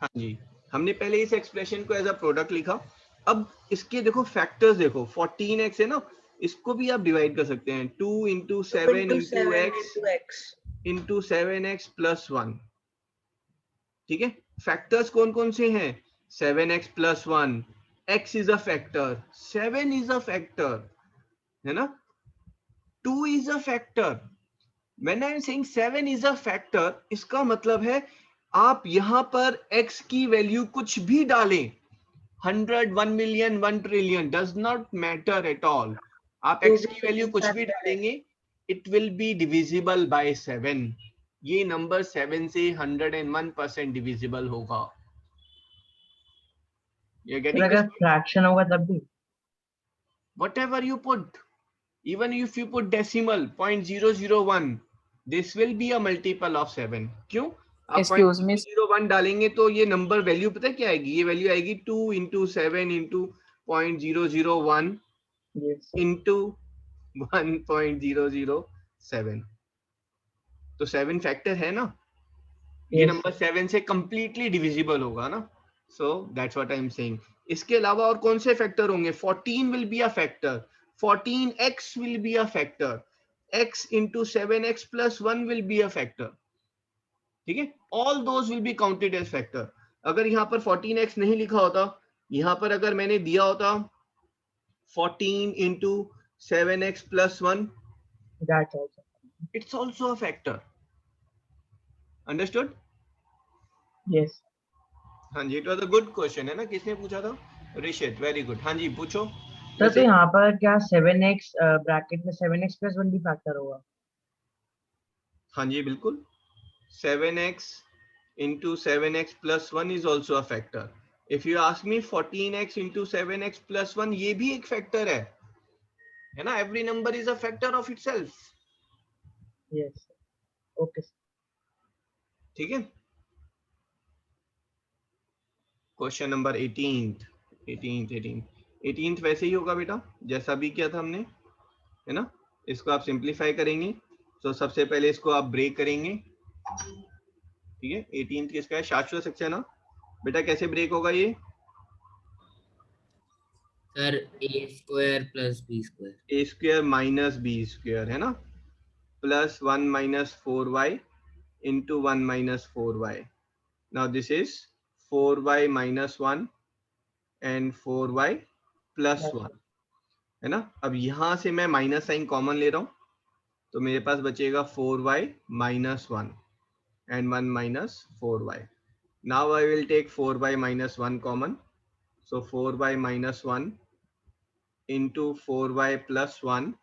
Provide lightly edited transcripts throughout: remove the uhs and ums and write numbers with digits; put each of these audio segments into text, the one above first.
हाँ जी, हमने पहले इस एक्सप्रेशन को एज अ प्रोडक्ट लिखा। अब इसके देखो फैक्टर्स देखो, 14x है ना, इसको भी आप डिवाइड कर सकते हैं, 2 into 7 into x into 7x plus 1। ठीक है, फैक्टर्स कौन कौन से हैं? 7x plus 1, x is a factor, 7 is a factor, है ना, 2 is a factor। When I am saying 7 is a factor, इसका मतलब है आप यहां पर x की वैल्यू कुछ भी डालें, 100, 1 million, 1 trillion, does not matter at all। आप x की वैल्यू कुछ भी डालेंगे, it will be divisible by 7। ये नंबर 7 से 101% डिविजिबल होगा। You're sir getting this? अगर फ्रैक्शन होगा तब भी? Whatever you put, even if you put decimal 0.001, this will be a multiple of 7। क्यों? आप Excuse me. 0.001 डालेंगे तो ये नंबर वैल्यू पता है क्या आएगी? ये वैल्यू आएगी 2 into 7 into 0.001 Yes, sir. into 1.007। तो 7 फैक्टर है ना, ये Yes, नंबर 7 से कंप्लीटली डिविजिबल होगा ना। So that's what I am saying. इसके अलावा और कौन से फैक्टर होंगे? 14 will be a factor, 14x will be a factor, x into 7x plus 1 will be a factor। ठीक है, all those will be counted as factor। अगर यहाँ पर 14x नहीं लिखा होता, यहाँ पर अगर मैंने दिया होता 14 into 7x plus 1, that's also. it's also a factor। Understood? Yes. हाँ जी, it was a good question, है ना? किसने पूछा था? Rishit, very good. हाँ जी, पूछो। सर तो यहाँ पर क्या 7x ब्रैकेट में 7x plus 1 भी फैक्टर होगा? हाँ जी, बिल्कुल। 7x into 7x plus 1 is also a factor। If you ask me 14x into 7x plus 1, ये भी एक फैक्टर है ना? Every number is a factor of itself। Yes, sir. Okay, sir. ठीक है, क्वेश्चन नंबर 18th वैसे ही होगा बेटा, जैसा भी किया था हमने, है ना? इसको आप सिंप्लीफाई करेंगे, तो सबसे पहले इसको आप ब्रेक करेंगे। ठीक है, 18th किसका है? शाश्वत सक्सेना। बेटा कैसे ब्रेक होगा ये? Sir a square plus b square, a square minus b square, है ना, plus 1 minus 4y into 1 minus 4y। now this is 4y minus 1 and 4y plus 1, है ना? अब यहां से मैं माइनस साइन कॉमन ले रहा हूं, तो मेरे पास बचेगा 4y minus 1 and 1 minus 4y। now I will take 4y minus 1 common, so 4y minus 1 into 4y plus 1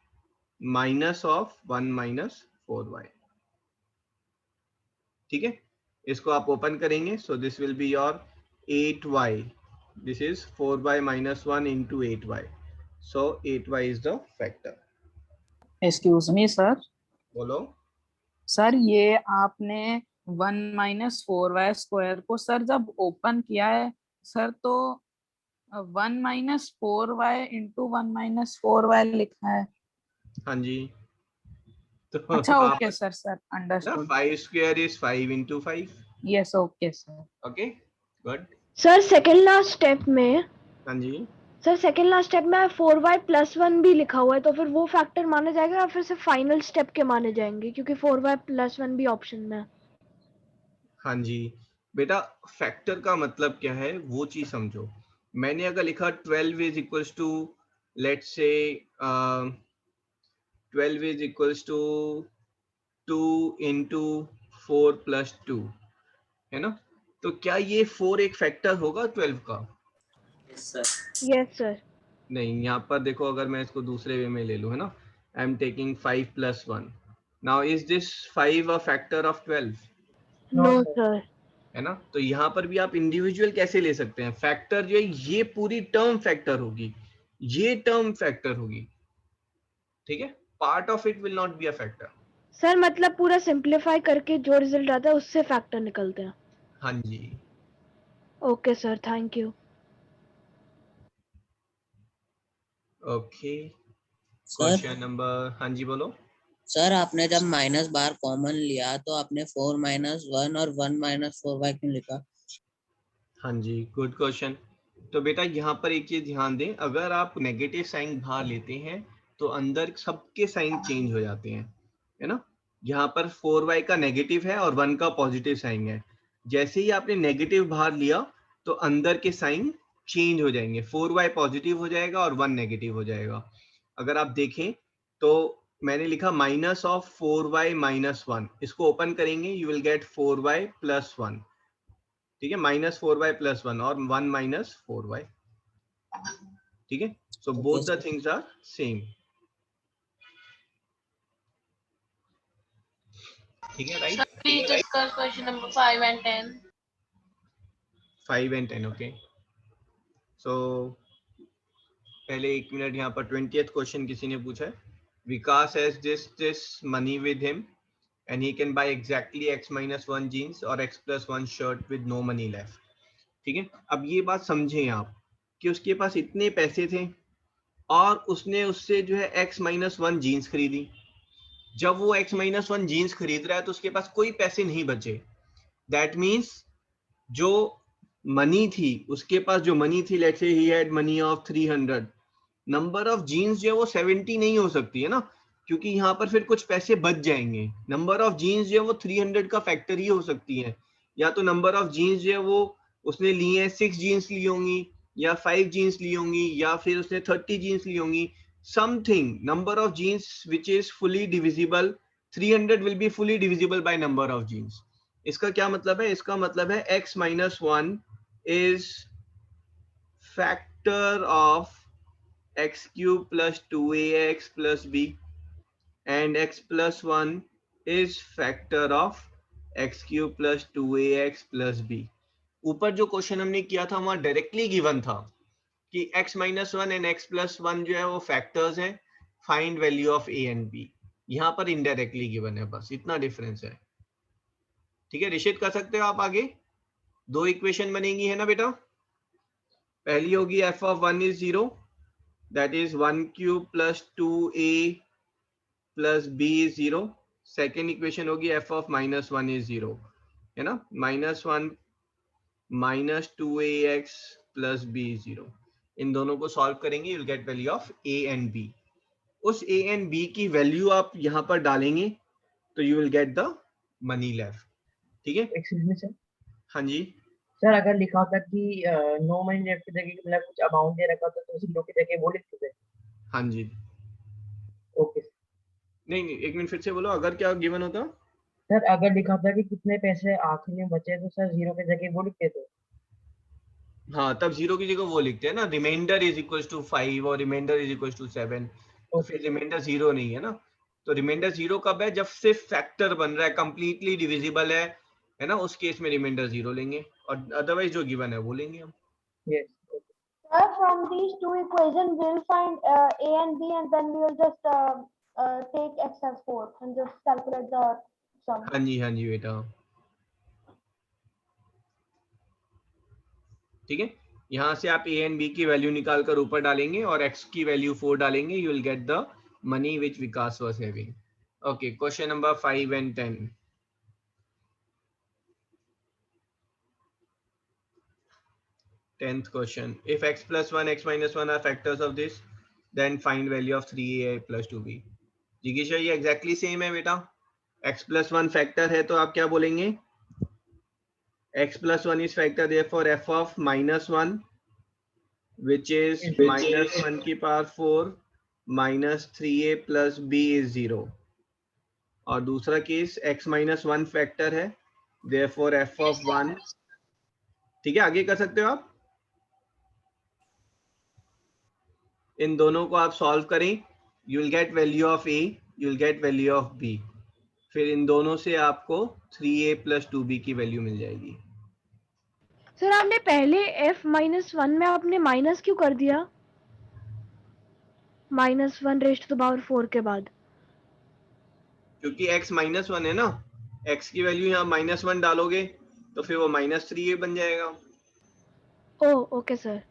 minus of 1 minus 4y। ठीक है, इसको आप ओपन करेंगे, सो this will be your 8y। This is 4y minus 1 into 8y, so 8y is the factor। Excuse me, sir. बोलो। Sir ये आपने 1 minus 4y square को sir जब ओपन किया है सर, तो 1 minus 4y into 1 minus 4y लिखा है। हाँ जी, तो अच्छा, आप ओके सर, सर ना understood. 5 square is 5 into 5। Yes, okay sir. Okay, good. Sir second last step में, हाँ जी, सर सेकंड लास्ट स्टेप में 4y plus 1 भी लिखा हुआ है, तो फिर वो फैक्टर माने जाएगा या फिर सिर्फ फाइनल स्टेप के माने जाएंगे, क्योंकि 4y plus 1 भी ऑप्शन में है। हाँ जी बेटा, फैक्टर का मतलब क्या है वो चीज समझो। मैंने अगर लिखा 12 is equals to, let's say 12 is equals to 2 into 4 plus 2, है ना? तो क्या ये 4 एक फैक्टर होगा 12 का? yes sir, yes sir. नहीं, यहाँ पर देखो, अगर मैं इसको दूसरे वे में ले लूँ, है ना, I am taking 5 plus 1। Now is this 5 a factor of 12? No No, sir. है ना? तो यहाँ पर भी आप इंडिविजुअल कैसे ले सकते हैं? फैक्टर जो है ये पूरी टर्म फैक्टर होगी, ये टर्म फैक्टर होगी। ठीक है, part of it will not be a factor. Sir मतलब पूरा सिंप्लीफाई करके जो रिजल्ट आता है उससे फैक्टर निकलते हैं। हाँ जी, okay sir, thank you. Okay. Sir question number, हाँ जी बोलो। सर आपने जब माइनस बार कॉमन लिया तो आपने 4 minus 1 और 1 minus 4y क्यों लिखा? हाँ जी, गुड क्वेश्चन। तो बेटा यहाँ पर एक चीज ध्यान दें, अगर आप नेगेटिव साइन बाहर लेते हैं तो अंदर सबके साइन चेंज हो जाते हैं, है ना। यहाँ पर 4y का नेगेटिव है और 1 का पॉजिटिव साइन है। जैसे ही आपने नेगेटिव बाहर लिया तो अंदर के साइन चेंज हो जाएंगे, 4y पॉजिटिव हो जाएगा और 1 नेगेटिव हो जाएगा। अगर आप देखें तो मैंने लिखा माइनस ऑफ 4y माइनस 1, इसको ओपन करेंगे you will gate 4y plus 1, ठीक है, माइनस 4y प्लस 1 और 1 माइनस 4y, ठीक है। So both the things are same, ठीक है, right. Please discuss question number 5 and 10. 5 and 10, okay. सो पहले एक मिनट, यहाँ पर 20th क्वेश्चन किसी ने पूछा है, विकास has this money with him and he can buy exactly x minus 1 jeans or x plus 1 shirt with no money left, ठीक है। अब ये बात समझें आप कि उसके पास इतने पैसे थे और उसने उससे जो है x माइनस 1 जीन्स खरीदी। जब वो x माइनस 1 जीन्स खरीद रहा है तो उसके पास कोई पैसे नहीं बचे। दैट मीन्स जो मनी थी, उसके पास जो मनी थी, लेट्स से ही had money of 300, number of genes जो है वो 70 नहीं हो सकती है ना, क्योंकि यहाँ पर फिर कुछ पैसे बच जाएंगे। नंबर ऑफ जीन्स जो है वो 300 का फैक्टर ही हो सकती है, या तो नंबर ऑफ जीन्स जो है वो उसने ली है 6 जीन्स ली होंगी या 5 जीन्स ली होंगी या फिर उसने 30 जीन्स ली होंगी, something number of genes which is fully divisible, 300 will be fully divisible by number of genes. इसका क्या मतलब है? इसका मतलब है x minus 1 is factor of x cube plus 2ax plus b and x plus 1 is factor of x cube plus 2ax plus b। ऊपर जो question हमने किया था वहां डायरेक्टली गिवन था कि x minus 1 and x plus 1 जो है वो फैक्टर्स हैं, find value of a and b। यहाँ पर इनडायरेक्टली गिवन है, बस इतना डिफरेंस है, ठीक है। रिशित कर सकते हो आप आगे। 2 इक्वेशन बनेंगी, है ना बेटा। पहली होगी f of 1 is 0, that is 1 cube plus 2a plus b is 0। Second equation होगी f of minus 1 is 0, है ना, -1 minus 2ax plus b is 0। इन दोनों को सॉल्व करेंगे, you'll get value of a and b। उस a and b की value आप यहाँ पर डालेंगे तो you will get the money left, ठीक है। Excuse me sir. हाँ जी सर अगर लिखा होता कि नो मनी लेफ्ट की जगह मतलब कुछ अमाउंट दे रखा होता तो जीरो की जगह वो लिखते थे। हाँ जी। ओके नहीं नहीं, एक मिनट फिर से बोलो, अगर क्या गिवन होता। सर अगर लिखा होता कि कितने पैसे आखिर में बचे तो सर जीरो की जगह वो लिखते थे। हाँ, तब जीरो की जगह वो लिखते हैं ना, रिमाइंडर इज इक्वल टू 5 और रिमाइंडर इज इक्वल टू 7, तो फिर रिमाइंडर जीरो नहीं है ना। तो रिमाइंडर जीरो कब है? जब सिर्फ फैक्टर बन रहा है, कंप्लीटली डिविजिबल है ना, उस केस में रिमाइंडर जीरो लेंगे और अदरवाइज जो गिवन है वो लेंगे हम। Yes Sir, from these two equations, we'll find a and b, and then we'll just take x as 4 and just calculate the sum. हाँ जी बेटा, ठीक है। यहाँ से आप a एंड b की वैल्यू निकाल कर ऊपर डालेंगे और x की वैल्यू 4 डालेंगे, you will get the money which Vikas was having. Okay, question number 5 and 10। 10th question, if x plus 1 x minus 1 are factors of this, then find value of 3a plus 2b। जिगीशा ये exactly same है बेटा, x plus 1 factor है तो आप क्या बोलेंगे? x plus 1 is factor, therefore f of minus 1 which is minus 1 की power 4 minus 3a plus b is 0। और दूसरा केस x minus 1 फैक्टर है, therefore f of 1, ठीक है। आगे कर सकते हो आप, इन दोनों को आप सॉल्व करें, you will get value of a, you will get value of b, फिर इन दोनों से आपको 3a plus 2b की वैल्यू मिल जाएगी। सर आपने पहले f minus 1 में आपने माइनस क्यों कर दिया? -1 raised to the power 4 के बाद। क्योंकि x minus 1 है ना, x की वैल्यू यहाँ -1 डालोगे तो फिर वो -3a बन जाएगा। Oh okay sir.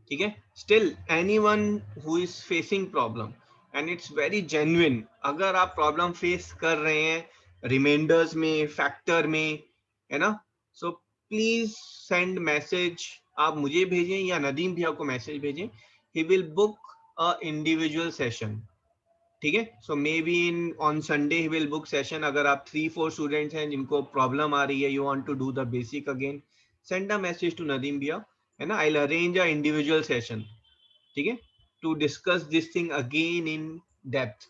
ठीक है। Still anyone who is facing problem and it's very genuine, अगर आप प्रॉब्लम फेस कर रहे हैं रिमाइंडर्स में, फैक्टर में, है ना. सो प्लीज सेंड मैसेज, आप मुझे भेजें या नदीम भैया को मैसेज भेजें. He will book a individual session. ठीक है. So maybe in on Sunday he will book session. अगर आप 3-4 स्टूडेंट्स हैं जिनको प्रॉब्लम आ रही है, you want to do the basic again, send a message to Nadeem भैया, है ना. I will arrange a individual session. ठीक है, to discuss this thing again in depth.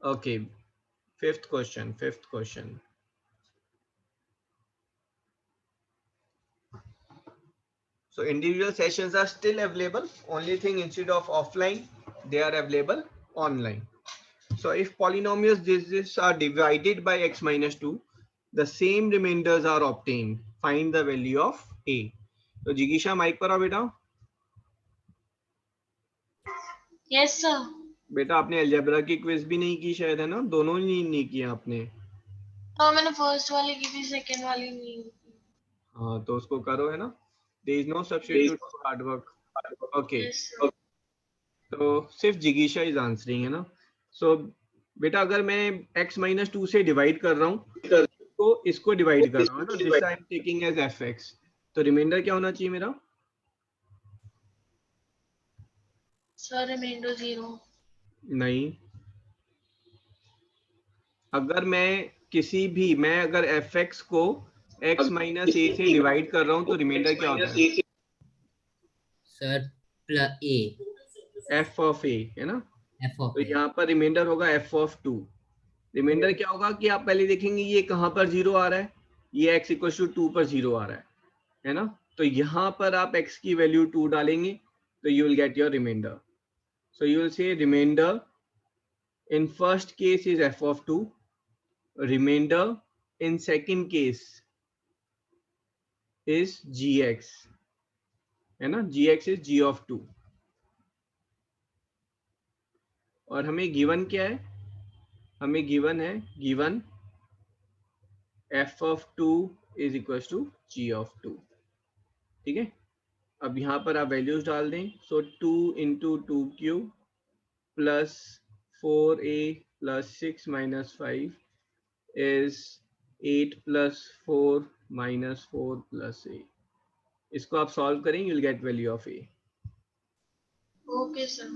Okay, fifth question. So individual sessions are still available. Only thing, instead of offline, they are available online. So if polynomials this are divided by x minus 2, the same remainders are obtained. Find the value of a. तो जिगीशा mic पर आओ बेटा. Yes, sir. बेटा आपने algebra की quiz भी नहीं की शायद, है ना. दोनों ही नहीं किया आपने. हाँ, मैंने फर्स्ट वाली की थी, सेकंड वाली नहीं. हाँ तो उसको करो, है ना. There is no substitute for hard work. Okay. Yes, sir. तो सिर्फ जिगीशा इज आंसरिंग, है ना. सो बेटा अगर मैं x माइनस 2 से डिवाइड कर रहा हूँ तो इसको डिवाइड कर रहा हूँ, है ना. This I am taking as fx. तो रिमाइंडर क्या होना चाहिए मेरा? Sir, remainder 0. नहीं, अगर मैं अगर fx को x माइनस a से डिवाइड कर रहा हूँ तो रिमाइंडर क्या होता है? Sir plus A, f of a, है ना. एफ ऑफ तो ए. यहाँ पर रिमाइंडर होगा f ऑफ 2. रिमाइंडर क्या होगा कि आप पहले देखेंगे ये कहाँ पर 0 आ रहा है, ये x इक्वल टू 2 पर 0 आ रहा है ना. तो यहाँ पर आप x की वैल्यू 2 डालेंगे तो you will get your remainder. So you will say remainder in first case is f of 2, remainder in second case is gx, है ना. gx is g of 2. और हमें गिवन क्या है? हमें गिवन है, given f of 2 is equal to g of 2. ठीक है. अब यहाँ पर आप वैल्यूज डाल दें. सो 2 into 2 cube plus 4a plus 6 minus 5 is 8 plus 4 minus 4 plus a. इसको आप सॉल्व करें, you will get value of a. Okay, sir.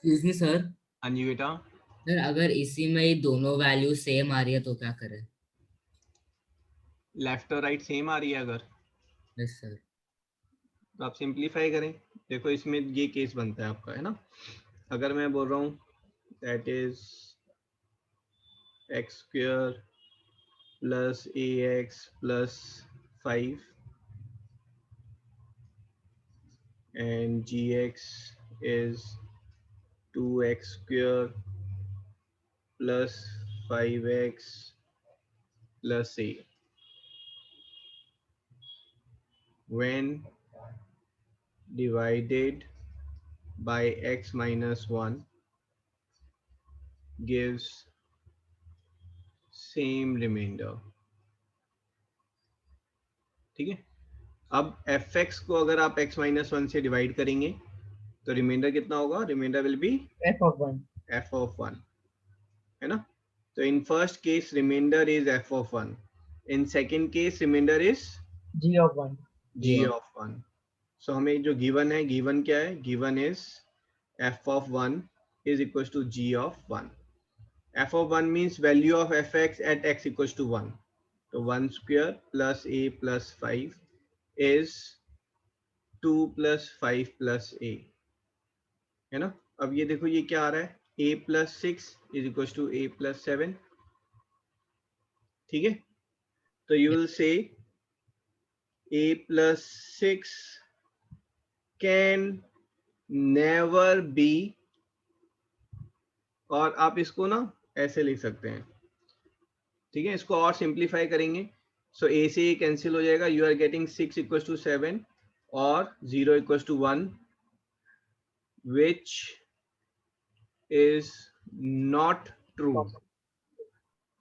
Excuse me sir. हाँ जी बेटा. सर अगर इसी में ही दोनों वैल्यू सेम आ रही है तो क्या करें? लेफ्ट और राइट सेम आ रही है अगर, यस सर. तो आप सिंप्लीफाई करें. देखो इसमें ये केस बनता है आपका, है ना. अगर मैं बोल रहा हूँ that is x square plus ax plus 5 and gx is 2x square plus 5x plus a. When divided by x minus 1 gives same remainder. ठीक है. अब fx को अगर आप x minus 1 से डिवाइड करेंगे तो रिमाइंडर कितना होगा? Remainder will be f of 1. f of 1, है ना. तो in first case remainder is f of 1. In second case remainder is g of 1. g of 1. सो हमें जो गिवन है, गिवन क्या है? Given is f of 1 is equals to g of 1. f of 1 means value of fx at x equals to 1. तो 1 square plus a plus 5 is 2 plus 5 plus a, है ना. अब ये देखो ये क्या आ रहा है? a plus 6 is equals to a plus 7. ठीक है. तो you will say a plus 6 can never be, और आप इसको ना ऐसे लिख सकते हैं. ठीक है. इसको और सिंप्लीफाई करेंगे. सो a से a कैंसिल हो जाएगा. You are getting 6 equals to 7 और 0 equals to 1, which is not true.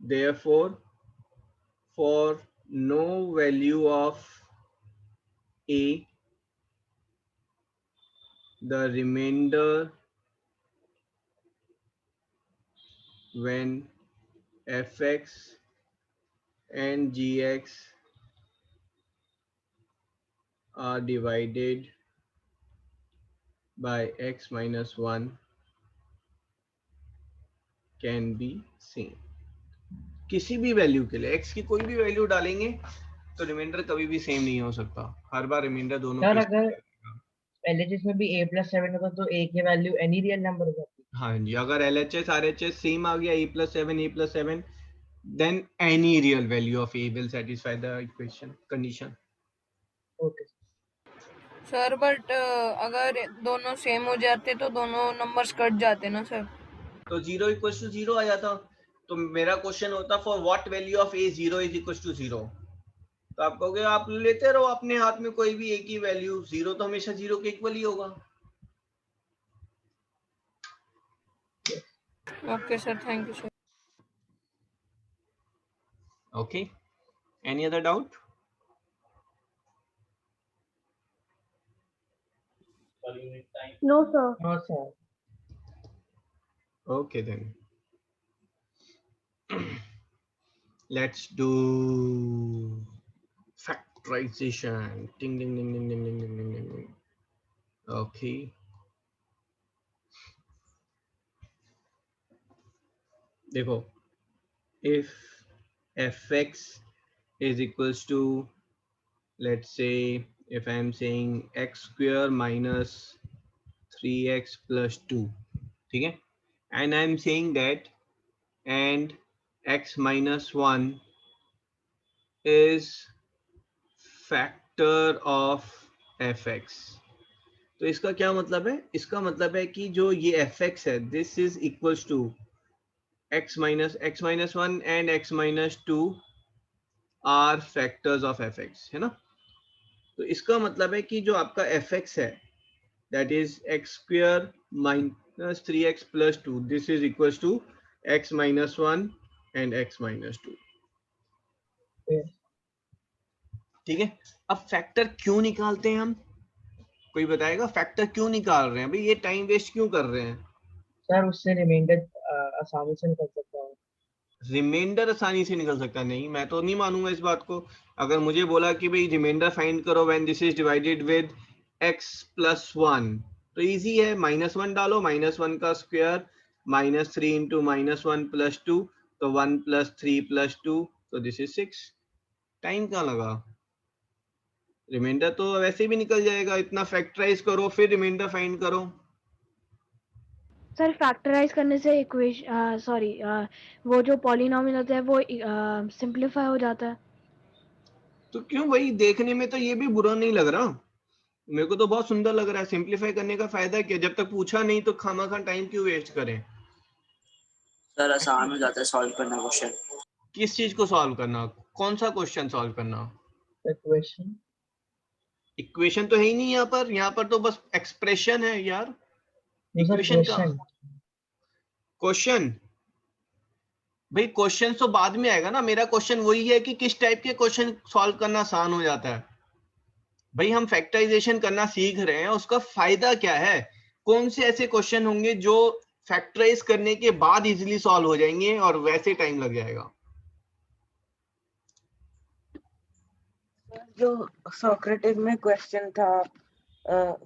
Therefore, for no value of a, the remainder when fx and gx are divided by x minus 1 can be same. किसी भी value के लिए x की कोई भी value डालेंगे तो रिमाइंडर कभी भी सेम नहीं हो सकता, हर बार रिमाइंडर दोनों सर के अगर LHS में भी a+7 होगा तो a की वैल्यू एनी रियल नंबर हो जाती है। हाँ जी, अगर LHS RHS सेम आ गया a+7 then any real value of a will satisfy the equation condition. Okay sir but अगर दोनों सेम हो जाते तो दोनों नंबर्स कट जाते ना सर। तो 0 इक्वल टू 0 आ जाता, तो मेरा क्वेश्चन होता for what value of a 0 is equal to 0। तो आप कहोगे आप लेते रहो अपने हाथ में कोई भी a की वैल्यू, 0 तो हमेशा 0 के इक्वल ही होगा। Okay sir, thank you sir. Okay, any other doubt? No sir. हाँ sir. Okay then. Let's do factorization. Ding ding ding ding ding ding ding ding ding ding. Okay. देखो, if fx is equals to, let's say if I am saying x square minus 3x plus 2, ठीक है, and I am saying that and x minus 1 is factor of fx। तो इसका क्या मतलब है? इसका मतलब है कि जो ये fx है, this is equals to x minus 1 and x minus 2 are factors of fx, है ना? तो इसका मतलब है कि जो आपका fx है, that is x square minus 3x plus 2, this is equals to x minus 1 and x minus 2। ठीक है, अब फैक्टर क्यों निकालते हैं हम? कोई बताएगा फैक्टर क्यों निकाल रहे हैं? भाई ये टाइम वेस्ट क्यों कर रहे हैं? सर उससे रिमाइंडर आसानी से निकल सकता है। रिमाइंडर आसानी से निकल सकता नहीं, मैं तो नहीं मानूंगा इस बात को। अगर मुझे बोला कि भाई रिमाइंडर फाइंड करो when this is divided with x plus 1, तो इजी है, -1 डालो, -1 का स्क्वायर -3 इंटू -1 plus 2, तो 1 plus 3 plus 2, तो दिस इज 6। टाइम कहाँ लगा? रिमाइंडर तो वैसे भी निकल जाएगा, इतना फैक्टराइज करो फिर रिमाइंडर फाइंड करो। सर फैक्टराइज करने से इक्वेशन सॉरी वो जो पॉलिनोमियल होता है वो सिंपलीफाई हो जाता है। तो क्यों भाई, देखने में तो ये भी बुरा नहीं लग रहा, मेरे को तो बहुत सुंदर लग रहा है। सिंपलीफाई करने का फायदा क्या? जब तक पूछा नहीं तो खामा टाइम क्यों वेस्ट करें? सर आसान हो जाता है सॉल्व करना क्वेश्चन। किस चीज को सॉल्व करना? कौन सा क्वेश्चन सॉल्व करना? इक्वेशन। इक्वेशन तो है ही नहीं यहाँ पर, यहाँ पर तो बस एक्सप्रेशन है यार। इक्वेशन का क्वेश्चन, भाई क्वेश्चन तो बाद में आएगा ना। मेरा क्वेश्चन वही है कि किस टाइप के क्वेश्चन सॉल्व करना आसान हो जाता है। भाई हम फैक्टराइजेशन करना सीख रहे हैं, उसका फायदा क्या है? कौन से ऐसे क्वेश्चन होंगे जो फैक्टराइज करने के बाद इजीली सॉल्व हो जाएंगे और वैसे टाइम लग जाएगा? जो सोक्रेटिस में क्वेश्चन था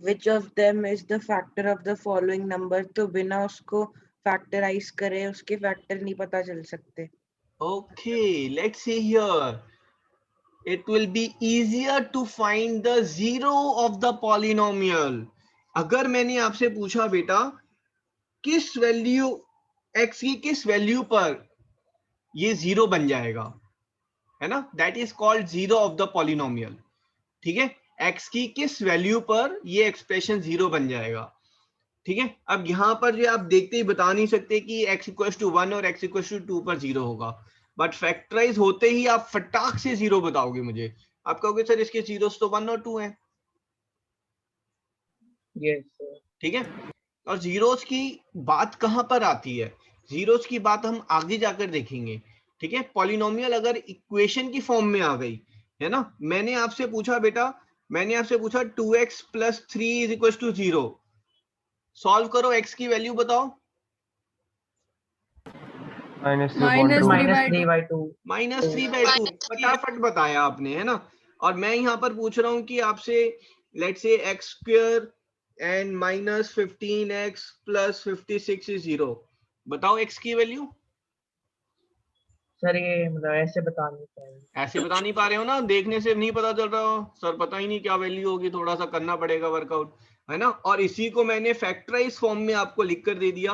which of them is the factor of the following number, तो बिना उसको फैक्टराइज करे उसके फैक्टर नहीं पता चल सकते। Okay, let's see here. It will be easier to find the zero of the polynomial. अगर मैंने आपसे पूछा बेटा किस वैल्यू x की किस वैल्यू पर ये जीरो बन जाएगा, है ना, that is called zero of the polynomial. ठीक है, x की किस वैल्यू पर ये एक्सप्रेशन जीरो बन जाएगा। ठीक है, अब यहाँ पर जो आप देखते ही बता नहीं सकते कि x इक्वल्स टू 1 और x इक्वल्स टू 2 पर जीरो होगा, बट फैक्टराइज होते ही आप फटाक से जीरो बताओगे मुझे। आप कहोगे सर इसके जीरोस तो 1 और 2 हैं। ठीक है, और जीरोस की बात कहां पर आती है? जीरोस की बात हम आगे जाकर देखेंगे। ठीक है, पॉलिनोमियल अगर इक्वेशन की फॉर्म में आ गई है ना, मैंने आपसे पूछा बेटा, मैंने आपसे पूछा 2x + 3 = 0, सॉल्व करो, x की वैल्यू बताओ। -3/2 -3/2 फटाफट बताया आपने, है ना। और मैं यहाँ पर पूछ रहा हूँ कि आपसे let's say x² and -15x + 56 is 0, बताओ x की वैल्यू। सर ये मतलब ऐसे बता नहीं पाएंगे। ऐसे बता नहीं पा रहे हो ना, देखने से नहीं पता चल रहा हो सर, पता ही नहीं क्या वैल्यू होगी, थोड़ा सा करना पड़ेगा वर्कआउट, है ना। और इसी को मैंने फैक्टराइज फॉर्म में आपको लिख कर दे दिया,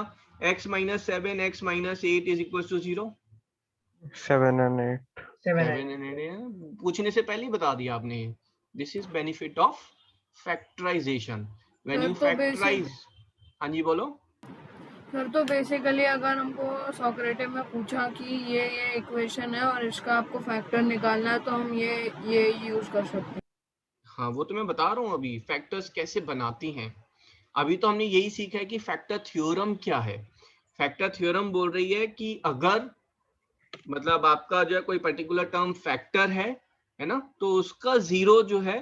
x - 7 x - 8 is equal to 0। 7 and 8 पूछने से पहले ही बता दिया आपने। This is benefit of factorization when you तो फैक्टराइज। हाँ जी बोलो सर। तो बेसिकली अगर हमको सॉक्रेटिस में पूछा कि ये इक्वेशन है और इसका आपको फैक्टर निकालना है तो हम ये यूज कर सकते हैं। हाँ वो तो मैं बता रहा हूँ अभी फैक्टर्स कैसे बनाती हैं। अभी तो हमने यही सीखा है कि फैक्टर थ्योरम क्या है। फैक्टर थ्योरम बोल रही है कि अगर मतलब आपका जो है कोई पर्टिकुलर टर्म फैक्टर है ना, तो उसका जीरो जो है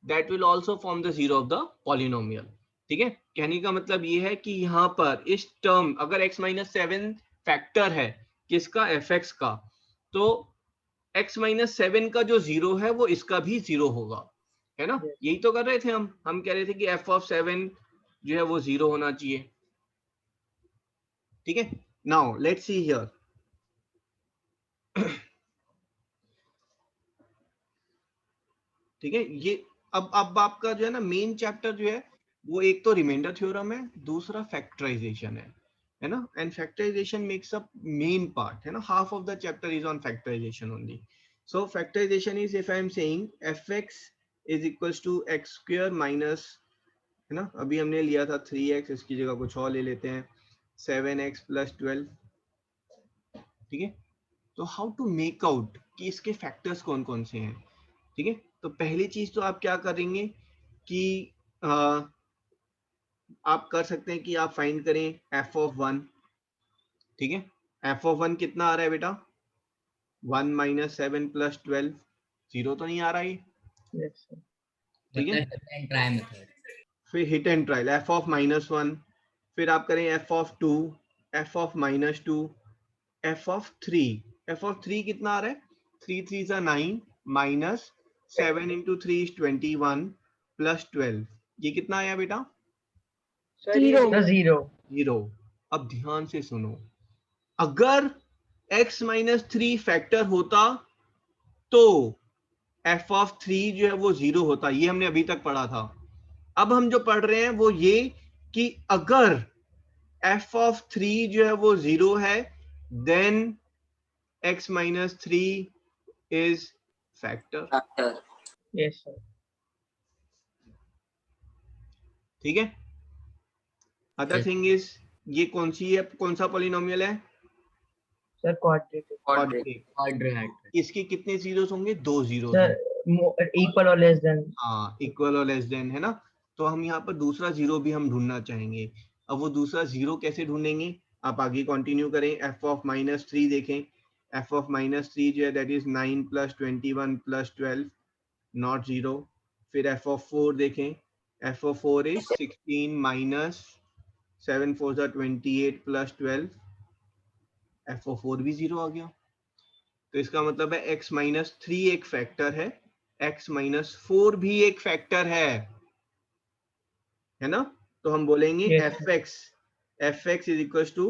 that will also form the zero of the polynomial. ठीक है, कहने का मतलब ये है कि यहाँ पर इस टर्म अगर x - 7 फैक्टर है किसका, fx का, तो x - 7 का जो जीरो है वो इसका भी जीरो होगा, है ना। यही तो कर रहे थे हम कह रहे थे कि f(7) जो है वो जीरो होना चाहिए। ठीक है, नाउ लेट्स सी हियर। ठीक है, ये अब आपका जो है ना मेन चैप्टर जो है वो एक तो रिमाइंडर थ्योरम है, दूसरा फैक्टराइजेशन है ना। And factorization makes up main part, है ना। Half of the chapter is on factorization only. So factorization is if I am saying fx is equals to x² minus, है ना, अभी हमने लिया था 3x, इसकी जगह कुछ और ले लेते हैं 7x + 12। ठीक है, तो हाउ टू मेक आउट कि इसके फैक्टर्स कौन कौन से हैं। ठीक है, तो पहली चीज तो आप क्या करेंगे कि आप कर सकते हैं कि आप फाइंड करें f(1). ठीक है, f(1) कितना आ रहा है बेटा, 1 - 7 + 12, 0 तो नहीं आ रहा ये। ठीक है, ट्राई मेथड, फिर हिट एंड ट्रायल f(-1), फिर आप करें f(2), f(-2), f(3) कितना आ रहा है, 3 3 = 9 माइनस 7 × 3 = 21 + 12, ये कितना आया बेटा, 0। अब ध्यान से सुनो, अगर x - 3 फैक्टर होता तो f(3) जो है वो 0 होता, ये हमने अभी तक पढ़ा था। अब हम जो पढ़ रहे हैं वो ये कि अगर f(3) जो है वो 0 है then x - 3 is factor. Yes sir. ठीक है, अदर थिंग इज ये कौन सा पॉलिनोमियल है सर क्वाड्रेटिक। इसके कितने जीरोस होंगे, 2 जीरोस सर इक्वल और लेस देन। हाँ, इक्वल और लेस देन, है ना। तो हम यहाँ पर दूसरा जीरो भी हम ढूंढना चाहेंगे। अब वो दूसरा जीरो कैसे ढूंढेंगे, आप आगे कंटिन्यू करें, f(-3) देखें, f(-3) जो है दैट इज 9 + 21 + 12 नॉट 0। फिर f(4) देखें, f(4) इज 16 माइनस 7 4 = 28 + 12, f(4) भी 0 आ गया। तो इसका मतलब है x - 3 एक फैक्टर है, x - 4 भी एक फैक्टर है ना। तो हम बोलेंगे fx is equals to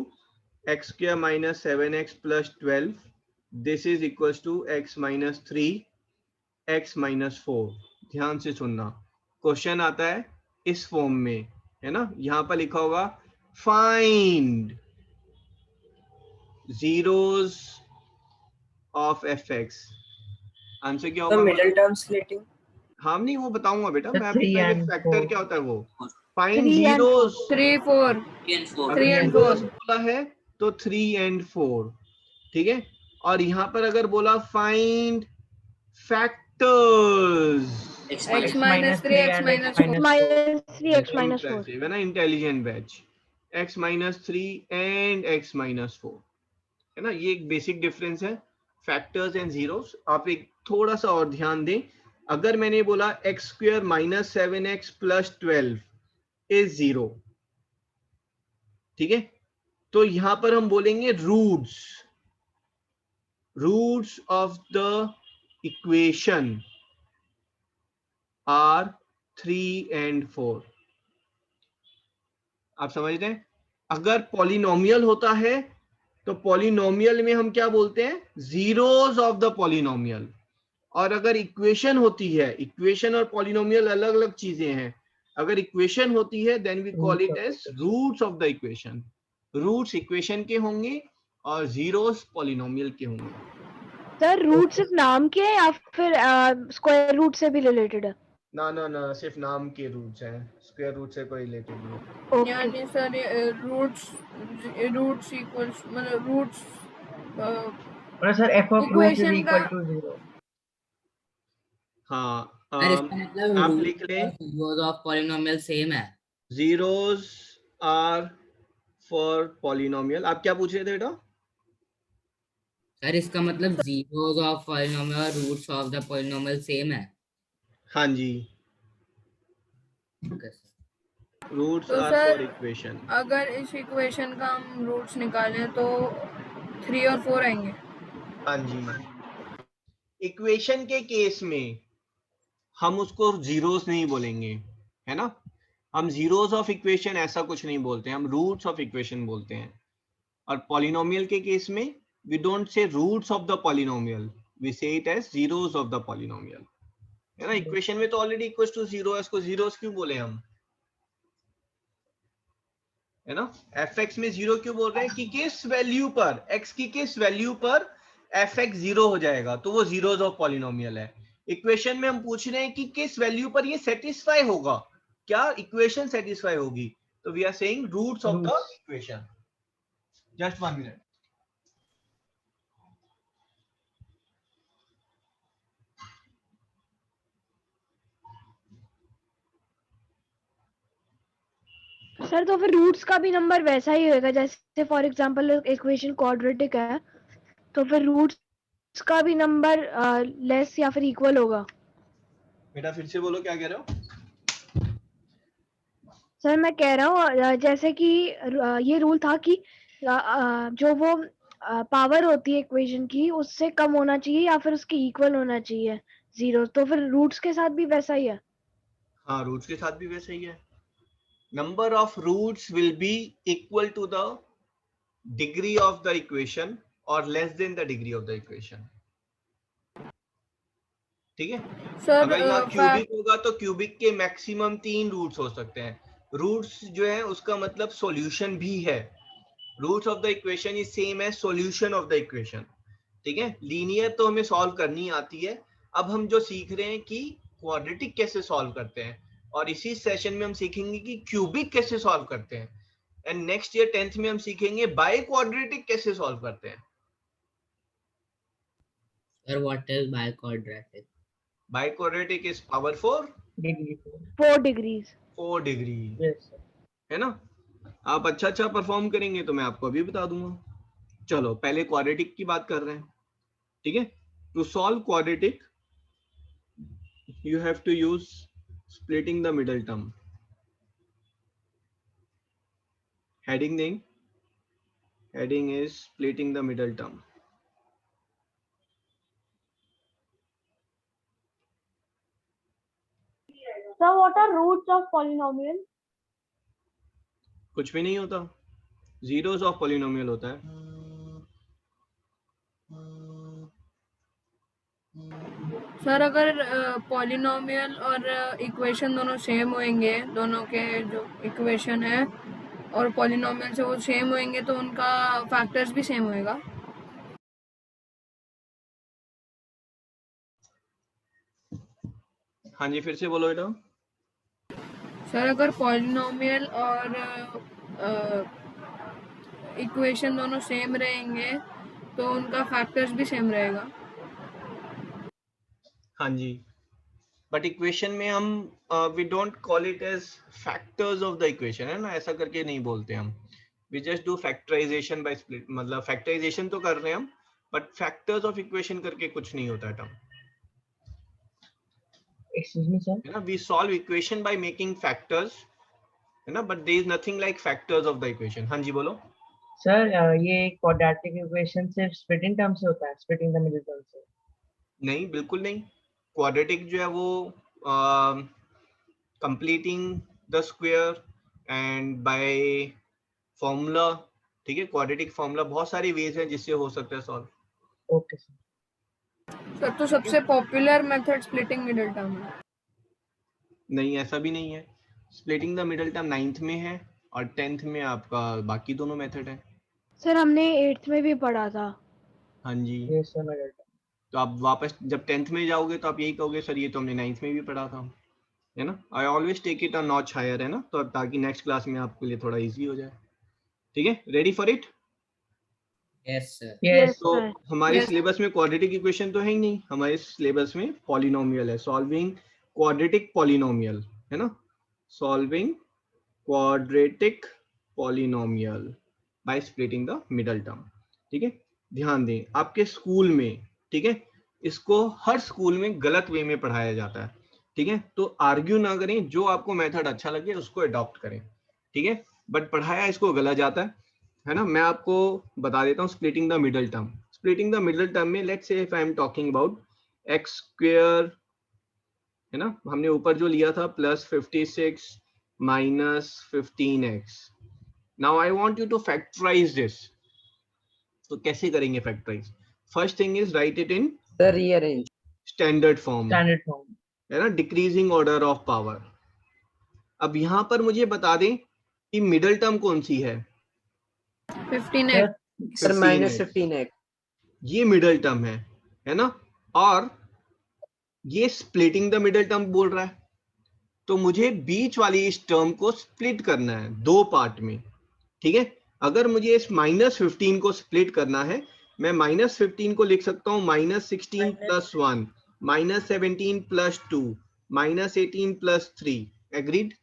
x² - 7x + 12, this is equals to x - 3 x - 4। ध्यान से सुनना, क्वेश्चन आता है इस फॉर्म में, है ना। यहां पर लिखा होगा find zeros of fx, answer क्या होगा, मिडिल टर्म स्प्लिटिंग। हाँ नहीं वो बताऊंगा बेटा मैं, अभी 3 पहले and फैक्टर 4 क्या होता है वो फाइंड 3 and जीरोस। 3 4 अगर 3 and जीरोस 4 बोला है तो 3 and 4। ठीक है, और यहाँ पर अगर बोला find factors, x - 3 x - 4 -3 x - 4 impressive है ना, intelligent batch, x - 3 and x - 4, है ना। ये एक बेसिक डिफरेंस है फैक्टर्स एंड जीरोस। आप एक थोड़ा सा और ध्यान दें, अगर मैंने बोला x² - 7x + 12 इज 0, ठीक है, तो यहां पर हम बोलेंगे roots of the equation are 3 and 4। आप समझ रहे हैं? अगर पॉलिनोमियल होता है तो पॉलिनोमियल में हम क्या बोलते हैं, जीरोस ऑफ द पॉलिनोमियल। और अगर इक्वेशन होती है, इक्वेशन और पॉलिनोमियल अलग अलग चीजें हैं, अगर इक्वेशन होती है then we call it as roots of the equation. Roots equation के होंगे और जीरोस पॉलिनोमियल के होंगे। सर रूट सिर्फ नाम के है या फिर स्क्वायर रूट से भी रिलेटेड है? ना, सिर्फ नाम के रूट्स हैं, स्क्वायर रूट से कोई रिलेटेड नहीं। यानी सर रूट्स इक्वल्स मतलब रूट्स और sir f of root is equation का equal to 0। हाँ, सर इसका मतलब आप रूट लिख लें जीरोस ऑफ पॉलिनोमियल सेम है। Zeros are for polynomial. आप क्या पूछ रहे थे बेटा? सर इसका मतलब जीरोस ऑफ पॉलिनोमियल और roots of the polynomial same है। हाँ जी, Okay, sir. रूट्स तो आर सर फॉर इक्वेशन। अगर इस इक्वेशन का हम रूट्स निकालें तो 3 और 4 आएंगे। हाँ जी, इक्वेशन के केस में हम उसको जीरोस नहीं बोलेंगे, है ना। हम जीरोस ऑफ इक्वेशन ऐसा कुछ नहीं बोलते, हम रूट्स ऑफ इक्वेशन बोलते हैं। और पॉलिनोमियल के केस में we don't say roots of the polynomial, we say it as zeros of the polynomial, है ना। इक्वेशन में तो ऑलरेडी इक्वल टू जीरो है, इसको जीरोस क्यों बोले हम, है ना। fx में जीरो क्यों बोल रहे हैं कि किस वैल्यू पर, x की किस वैल्यू पर fx जीरो हो जाएगा तो वो जीरोस ऑफ पॉलिनोमियल है। इक्वेशन में हम पूछ रहे हैं कि किस वैल्यू पर ये सेटिस्फाई होगा, क्या इक्वेशन सेटिस्फाई होगी, तो we are saying roots of the equation. Just 1 minute. Sir तो फिर रूट्स का भी नंबर वैसा ही होगा, जैसे फॉर एग्जांपल इक्वेशन क्वाड्रेटिक है तो फिर रूट्स का भी नंबर लेस या फिर इक्वल होगा। बेटा फिर से बोलो, क्या कह रहे हो? सर मैं कह रहा हूँ जैसे कि ये रूल था कि जो वो पावर होती है इक्वेशन की उससे कम होना चाहिए या फिर उसके इक्वल होना चाहिए जीरो, तो फिर रूट्स के साथ भी वैसा ही है। हाँ, रूट्स के साथ भी वैसा ही है। Number of roots will be equal to the degree of the equation और less than the degree of the equation, ठीक है। सर अगर यहाँ क्यूबिक होगा तो क्यूबिक के मैक्सिमम 3 रूट्स हो सकते हैं। रूट्स जो है उसका मतलब सॉल्यूशन भी है। Roots of the equation is same as solution of the equation, ठीक है। लीनियर तो हमें सॉल्व करनी आती है। अब हम जो सीख रहे हैं कि क्वाड्रेटिक कैसे सॉल्व करते हैं, और इसी सेशन में हम सीखेंगे कि क्यूबिक कैसे सॉल्व करते हैं। एंड नेक्स्ट ईयर 10th में हम सीखेंगे बाई क्वाड्रेटिक कैसे सॉल्व करते हैं। Sir, what is biquadratic? Biquadratic is power 4 degrees 4 degree, Yes, है ना। आप अच्छा परफॉर्म करेंगे तो मैं आपको अभी बता दूंगा। चलो पहले क्वाड्रेटिक की बात कर रहे हैं, ठीक है। To solve quadratic you have to use splitting the middle term. Heading दें, heading is splitting the middle term. Sir what are roots of polynomial? कुछ भी नहीं होता, जीरोस ऑफ पॉलिनोमियल होता है। सर अगर पॉलिनोमियल और इक्वेशन दोनों सेम होंगे, दोनों के जो इक्वेशन है और पॉलिनोमियल से वो सेम होंगे तो उनका फैक्टर्स भी सेम होएगा। हाँ जी, फिर से बोलो बेटा। सर अगर पॉलिनोमियल और इक्वेशन दोनों सेम रहेंगे तो उनका फैक्टर्स भी सेम रहेगा। हाँ जी, बट इक्वेशन में हम we don't call it as factors of the equation, है ना, ऐसा करके नहीं बोलते हम। We just do factorization by split, मतलब फैक्टराइजेशन तो कर रहे हैं हम, बट फैक्टर्स ऑफ इक्वेशन करके कुछ नहीं होता टर्म, excuse me, sir. है ना। We solve equation by making factors, है ना, but there is nothing like factors of the equation. हाँ जी बोलो। सर ये क्वाड्रेटिक इक्वेशन सिर्फ स्प्लिटिंग टर्म से होता है, स्प्लिटिंग द मिडिल टर्म से? नहीं, बिल्कुल नहीं। क्वाड्रेटिक जो है वो completing the square and by formula, ठीक है, क्वाड्रेटिक फॉर्मूला, बहुत सारी वेज हैं जिससे हो सकता है सॉल्व। ओके सर तो सबसे popular method splitting middle term है? नहीं, ऐसा भी नहीं है। Splitting the middle term 9th में है और 10th में आपका बाकी दोनों मेथड है। सर हमने 8th में भी पढ़ा था। हाँ जी, ये सर मिडिल टर्म। तो आप वापस जब 10th में जाओगे तो आप यही कहोगे सर ये तो हमने 9th में भी पढ़ा था, है ना। I always take it a notch higher, है ना, तो ताकि नेक्स्ट क्लास में आपके लिए थोड़ा इजी हो जाए। ठीक है, ready for it? Yes sir. Yes तो सर। हमारे Yes. सिलेबस में क्वाड्रेटिक इक्वेशन तो है ही नहीं, हमारे सिलेबस में पॉलिनोमियल है, सॉल्विंग क्वाड्रेटिक पॉलिनोमियल, है ना, solving quadratic polynomial by splitting the middle term. ठीक है, ध्यान दें आपके स्कूल में, ठीक है, इसको हर स्कूल में गलत वे में पढ़ाया जाता है। ठीक है, तो आर्ग्यू ना करें, जो आपको मेथड अच्छा लगे उसको अडॉप्ट करें। ठीक है, बट पढ़ाया इसको गलत जाता है ना। मैं आपको बता देता हूँ splitting the middle term. Splitting the middle term में let's say if I am talking about x square, है ना, हमने ऊपर जो लिया था +56 minus 15x। Now I want you to factorize this. तो कैसे करेंगे factorize? First thing is write it in sir rearrange. Standard form, standard form, है ना, डिक्रीजिंग ऑर्डर ऑफ पावर। अब यहाँ पर मुझे बता दें कि मिडल टर्म कौन सी है? 15x। Sir 15x। -15x। ये मिडल टर्म है ना, और ये स्प्लिटिंग द मिडल टर्म बोल रहा है, तो मुझे बीच वाली इस टर्म को स्प्लिट करना है दो पार्ट में। ठीक है, अगर मुझे इस -15 को स्प्लिट करना है, मैं -15 को लिख सकता हूँ -16 + 1 -17 + 2 -18 + 3। Agreed?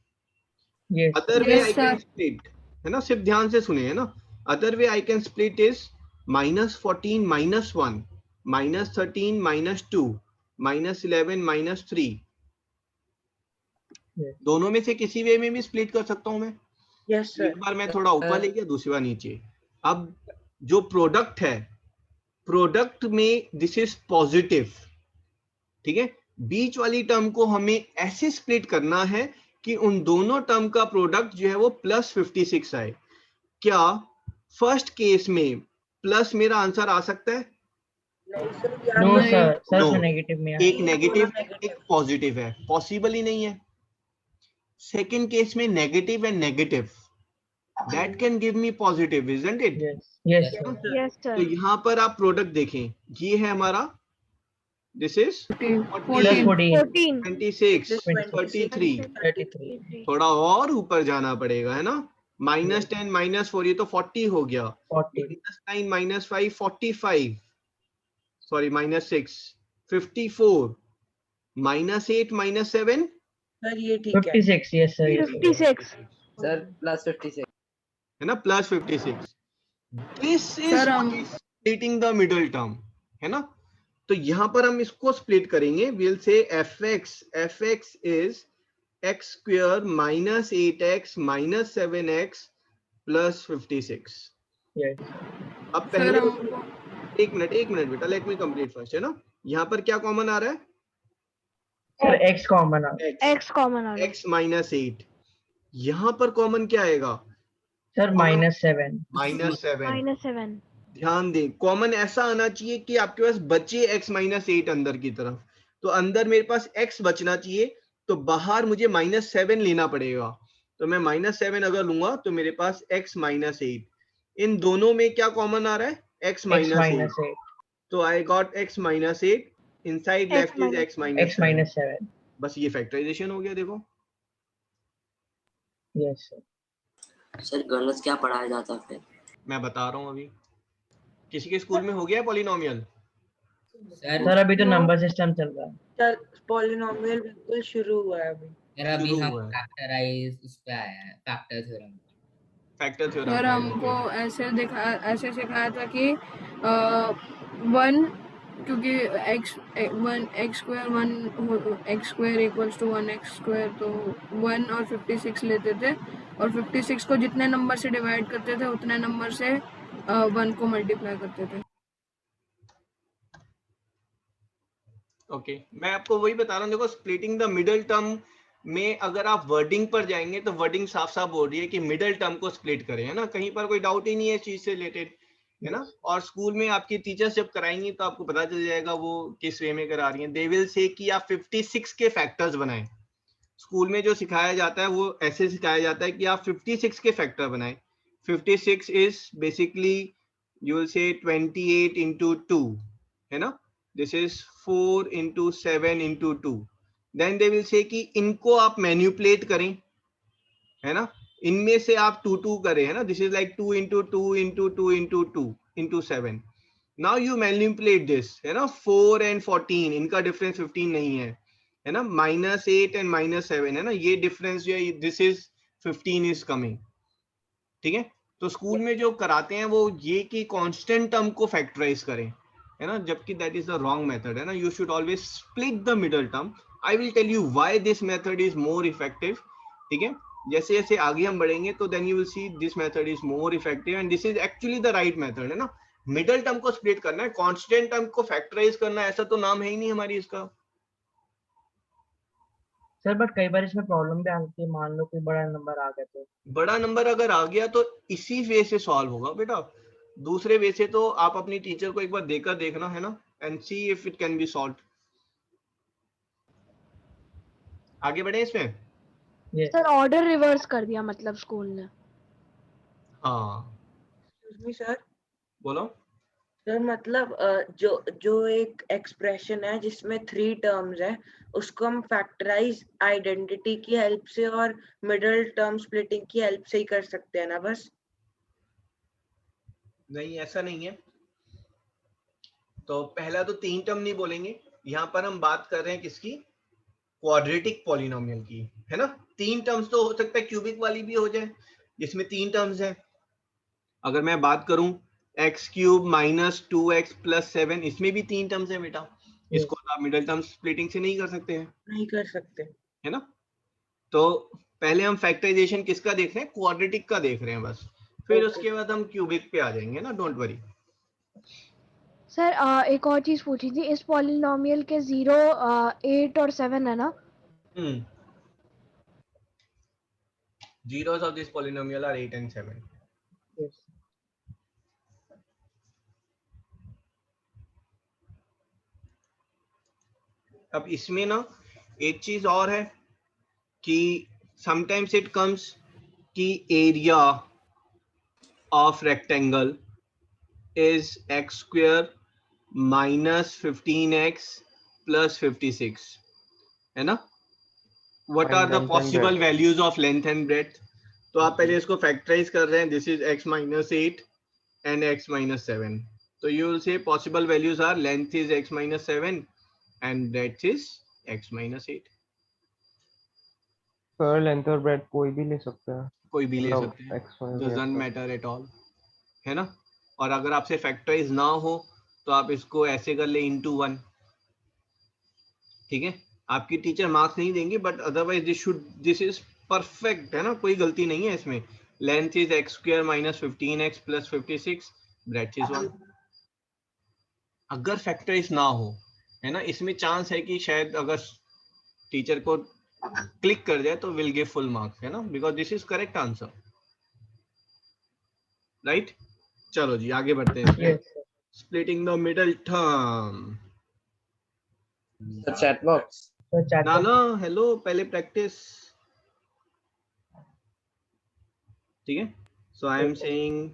Yes other way Yes, I can sir. Split, है ना, सिर्फ ध्यान से सुने, है ना, other way I can split is -14 - 1 -13 - 2 -11 - 3। दोनों में से किसी वे में भी स्प्लिट कर सकता हूं मैं। Yes sir. एक बार मैं थोड़ा ऊपर ले गया, दूसरी बार नीचे। अब जो प्रोडक्ट है, प्रोडक्ट में दिस इज पॉजिटिव। ठीक है, बीच वाली टर्म को हमें ऐसे स्प्लिट करना है कि उन दोनों टर्म का प्रोडक्ट जो है वो +56 आए। क्या फर्स्ट केस में प्लस मेरा आंसर आ सकता है? नो नहीं। Sir, sir No. उसमें नेगेटिव में एक आएगा। नेगेटिव एक पॉजिटिव है, पॉसिबल ही नहीं है। सेकेंड केस में negative and negative, that can give me positive, isn't it? Yes yes Yes. Sir. Yes तो सर। यहाँ पर आप प्रोडक्ट देखें, ये है हमारा, दिस इज 14 14 26 33। 33 थोड़ा और ऊपर जाना पड़ेगा, है ना, -10 -4 ये तो 40 हो गया, 40 -9 -5 45, सॉरी -6 54, -8 -7 सर ये ठीक है 56 यस सर, यस 56 सर +56। है ना, +56। This is Sir, splitting the middle term, है ना। तो यहाँ पर हम इसको स्प्लिट करेंगे, will say fx is x² -8x -7x +56। Yes अब सर पहले हमको एक मिनट बेटा, लेट मी कंप्लीट फर्स्ट, है ना। यहाँ पर क्या कॉमन आ रहा है? सर x कॉमन आ x कॉमन आ गया। x -8। यहाँ पर कॉमन क्या आएगा? सर -7 -7। -7 ध्यान दें, कॉमन ऐसा आना चाहिए कि आपके पास बचे x -8 अंदर की तरफ, तो अंदर मेरे पास x बचना चाहिए, तो बाहर मुझे -7 लेना पड़ेगा। तो मैं -7 अगर लूंगा तो मेरे पास x -8, इन दोनों में क्या कॉमन आ रहा है? x -8। तो I got x -8, inside left is x x -7 बस ये फैक्टराइजेशन हो गया। देखो यस सर। सर गलत क्या पढ़ाया जाता है फिर? मैं बता रहा हूँ, अभी किसी के स्कूल में हो गया है पॉलिनोमियल? सर अभी तो नंबर सिस्टम चल रहा है। सर पॉलिनोमियल बिल्कुल शुरू हुआ है अभी। सर अभी शुरू हम हुआ है। फैक्टराइज उस पे आया है, factor theorem. Factor theorem sir हमको ऐसे सिखाया था कि 1 क्योंकि x square equals to 1x square, तो 1 और 56 लेते थे और 56 को जितने नंबर से डिवाइड करते थे उतने नंबर से 1 को मल्टीप्लाई करते थे। ओके मैं आपको वही बता रहा हूँ, देखो स्प्लिटिंग द मिडल टर्म में अगर आप वर्डिंग पर जाएंगे तो वर्डिंग साफ साफ बोल रही है कि मिडल टर्म को स्प्लिट करें, है ना, कहीं पर कोई डाउट ही नहीं है इस चीज से रिलेटेड, है ना। और स्कूल में आपकी टीचर्स जब कराएंगी तो आपको पता चल जाएगा वो किस वे में करा रही हैं। दे विल से कि आप 56 के फैक्टर्स बनाएं। स्कूल में जो सिखाया जाता है वो ऐसे सिखाया जाता है कि आप 56 के फैक्टर बनाएं। 56 इज बेसिकली यू विल से 28 into 2, है ना, this is 4 into 7 into 2। Then they will say कि इनको आप मैनिपुलेट करें, है ना, इनमें से आप 2 2 करें, है ना, this is like 2 into 2 into 2 into 2 into 7। Now you manipulate this, है ना, 4 and 14 इनका डिफरेंस 15 नहीं है ना, -8 and -7, है ना, ये डिफरेंस जो है दिस इज 15 इज कमिंग, ठीक है। तो स्कूल में जो कराते हैं वो ये कि कांस्टेंट टर्म को फैक्टराइज करें, है ना, जबकि that is the wrong method, है ना। You should always split the middle term. I will tell you why this method is more effective, ठीक है। जैसे जैसे आगे हम बढ़ेंगे तो then you will see this method is more effective and this is actually the right method, है ना। मिडल टर्म को स्प्लिट करना है, कांस्टेंट टर्म को फैक्टराइज करना, ऐसा तो नाम है ही नहीं हमारी इसका। सर बट कई बार इसमें प्रॉब्लम भी आती है, मान लो कोई बड़ा नंबर आ गया तो। बड़ा नंबर अगर आ गया तो इसी वे से सॉल्व होगा बेटा, दूसरे वे से तो आप अपनी टीचर को एक बार देकर देखना, है ना, and see if it can be solve. आगे बढ़े इसमें। सर ऑर्डर रिवर्स कर दिया मतलब स्कूल ने। हाँ सर बोलो। सर मतलब जो एक एक्सप्रेशन है जिसमें 3 टर्म्स है उसको हम फैक्टराइज आइडेंटिटी की हेल्प से और मिडिल टर्म स्प्लिटिंग की हेल्प से ही कर सकते हैं ना बस। नहीं ऐसा नहीं है। तो पहला तो 3 टर्म नहीं बोलेंगे, यहाँ पर हम बात कर रहे हैं किसकी, क्वाड्रेटिक पॉलिनोमियल की, है ना। 3 टर्म्स तो हो सकता है क्यूबिक वाली भी हो जाए जिसमें 3 टर्म्स हैं। अगर मैं बात करूं x³ - 2x + 7, इसमें भी 3 टर्म्स है बेटा, इसको आप मिडिल टर्म स्प्लिटिंग से नहीं कर सकते हैं, नहीं कर सकते, है ना। तो पहले हम फैक्टराइजेशन किसका देख रहे हैं, क्वाड्रेटिक का देख रहे हैं बस, फिर उसके बाद हम क्यूबिक पे आ जाएंगे ना, डोंट वरी। सर एक और चीज पूछी थी, इस पॉलिनोमियल के 0, 8 और 7 है ना। Zeros of this polynomial are 8 and 7. अब इसमें ना एक चीज और है कि sometimes it comes कि area of rectangle is x² - 15x + 56, है ना। What are Find the length and possible breadth. values of length and breadth? तो आप पहले इसको फैक्टराइज कर रहे हैं, this is x - 8 and x - 7. So you will say possible values are length is x - 7 and breadth is x - 8. Sir length और bread कोई भी ले सकता है, कोई भी ले मतलब सकते हैं, x y doesn't matter at all, है ना। और अगर आपसे फैक्टराइज ना हो तो आप इसको ऐसे कर ले into 1, ठीक है। आपकी टीचर मार्क्स नहीं देंगे but otherwise this is perfect, है ना, कोई गलती नहीं है इसमें। Length is x² - 15x + 56, breadth is 1। अगर फैक्टराइज ना हो, है ना, इसमें चांस है कि शायद अगर टीचर को क्लिक कर जाए तो विल गिव फुल मार्क्स, है ना, because this is correct answer, right. चलो जी आगे बढ़ते हैं इसमें। Splitting the middle term. Chat box ना ना हेलो, पहले प्रैक्टिस, ठीक है। So I am saying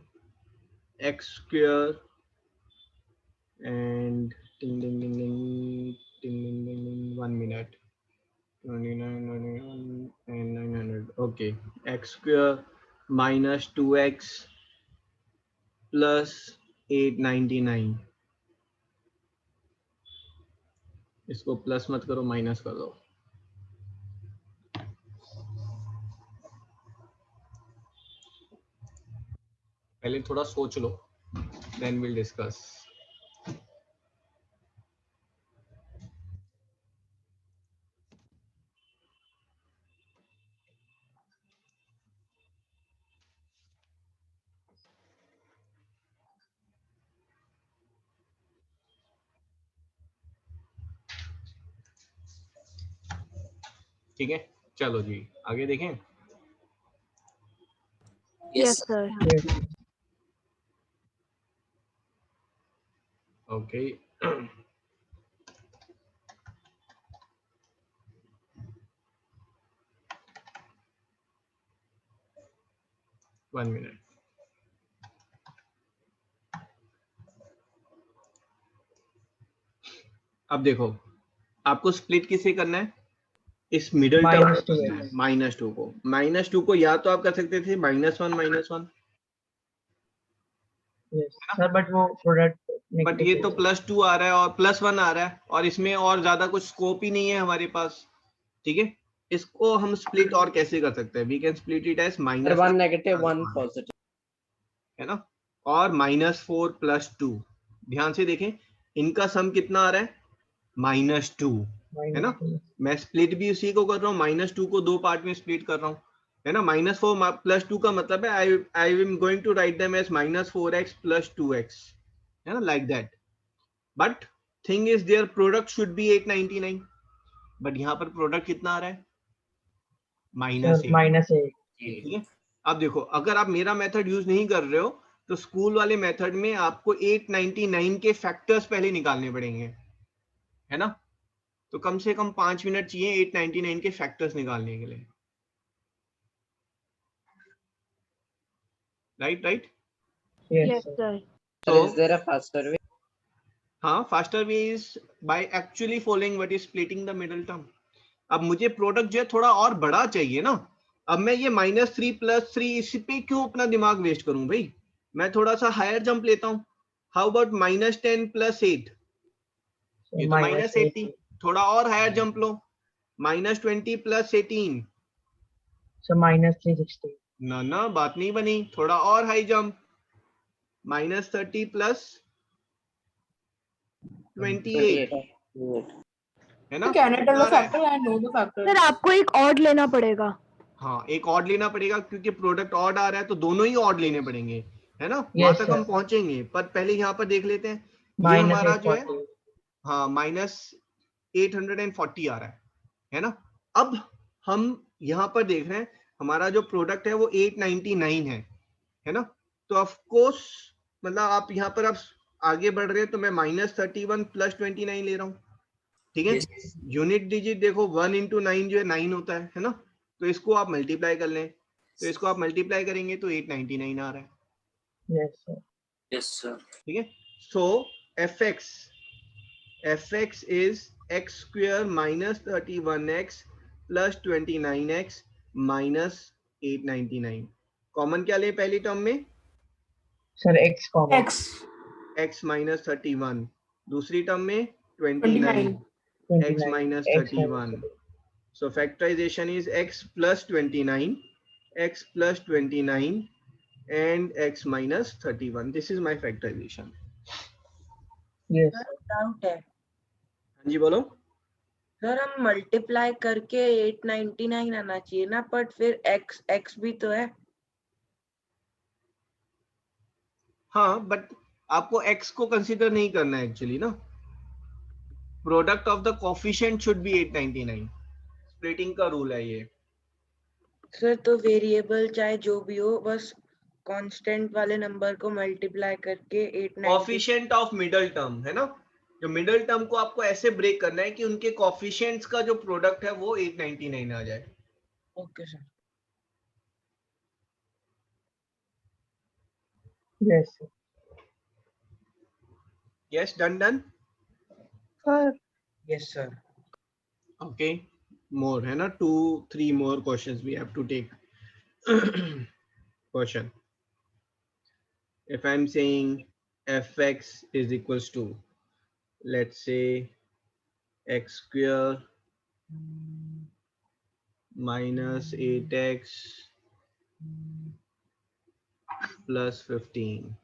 x² and ding ding ding ding ding ding ding ding 1 minute 29 and 900. Okay, x² - 2x + 899, इसको प्लस मत करो, माइनस कर दो। पहले थोड़ा सोच लो, देन विल डिस्कस। ठीक है, चलो जी आगे देखें। Yes sir. Okay one minute. अब देखो आपको स्प्लिट किसे करना है, इस मिडल टर्म -2 को। -2 को या तो आप कर सकते थे -1 सर बट वो प्रोडक्ट बट ये तो +2 आ रहा है और +1 आ रहा है और इसमें और ज्यादा कुछ स्कोप ही नहीं है हमारे पास। ठीक है, इसको हम स्प्लिट और कैसे कर सकते हैं, we can split it as -1 negative 1 positive, है ना, और -4 + 2। ध्यान से देखें इनका सम कितना आ रहा है, -2, है ना। मैं स्प्लिट भी उसी को कर रहा हूँ, -2 को 2 पार्ट में स्प्लिट कर रहा हूँ, है ना। -4 + 2 का मतलब है I am going to write them as -4x + 2x, है ना, like that. But thing is there product should be 899, but यहाँ पर प्रोडक्ट कितना आ रहा है, -8। ठीक है, अब देखो अगर आप मेरा मेथड यूज नहीं कर रहे हो तो स्कूल वाले मेथड में आपको 899 के फैक्टर्स पहले निकालने पड़ेंगे, है ना। तो कम से कम 5 मिनट चाहिए 899 के फैक्टर्स निकालने के लिए। Right yes sir. So is there a faster way? हाँ, faster way is by actually following what is splitting the middle term. अब मुझे प्रोडक्ट जो है थोड़ा और बड़ा चाहिए ना। अब मैं ये -3 + 3 इसी पे क्यों अपना दिमाग वेस्ट करूं भाई, मैं थोड़ा सा हायर जंप लेता हूं। हाउ अबाउट -10 + 8, ये तो -80, थोड़ा और हायर जंप लो, -20 + 18, सो -360। ना बात नहीं बनी, थोड़ा और हाई जंप, -30 + 28, है ना। Can I tell the factor? I know the factor. Sir आपको एक ऑड लेना पड़ेगा। हाँ, एक ऑड लेना पड़ेगा क्योंकि प्रोडक्ट ऑड आ रहा है तो दोनों ही ऑड लेने पड़ेंगे, है ना। वहां तक हम पहुंचेंगे, पर पहले यहाँ पर देख लेते हैं। ये हमारा जो है हाँ -840 आ रहा है ना। अब हम यहाँ पर देख रहे हैं हमारा जो प्रोडक्ट है वो 899 है ना। तो ऑफ कोर्स मतलब आप यहाँ पर आप आगे बढ़ रहे हैं तो मैं -31 + 29 ले रहा हूँ। ठीक है, यूनिट डिजिट देखो 1 × 9 जो है 9 होता है ना। तो इसको आप मल्टीप्लाई कर लें, तो इसको आप मल्टीप्लाई करेंगे तो 899 आ रहा है। Yes sir. ठीक है, सो fx is x² - 31x + 29x - 899। Common क्या ले पहली टर्म में सर x कॉमन, x - 31, दूसरी टर्म में 29 x - 31। So factorization is x + 29, x + 29 and x - 31. This is my factorization. Yes doubt है हाँ जी बोलो। सर, हम मल्टीप्लाई करके 899 आना चाहिए ना, बट फिर x भी तो है। हाँ बट आपको x को कंसीडर नहीं करना है एक्चुअली ना। Product of the coefficient should be 899, splitting का रूल है ये। सर तो वेरिएबल चाहे जो भी हो, बस कांस्टेंट वाले नंबर को मल्टीप्लाई करके 890। कोफिशिएंट ऑफ मिडल टर्म है ना, जो मिडल टर्म को आपको ऐसे ब्रेक करना है कि उनके कोफिशिएंट्स का जो प्रोडक्ट है वो 899 आ जाए। Okay sir. Yes yes, done. Sir yes sir. Okay, more है ना, 2-3 more questions we have to take. Question: if I'm saying fx is equals to, let's say, x² - 8x + 15,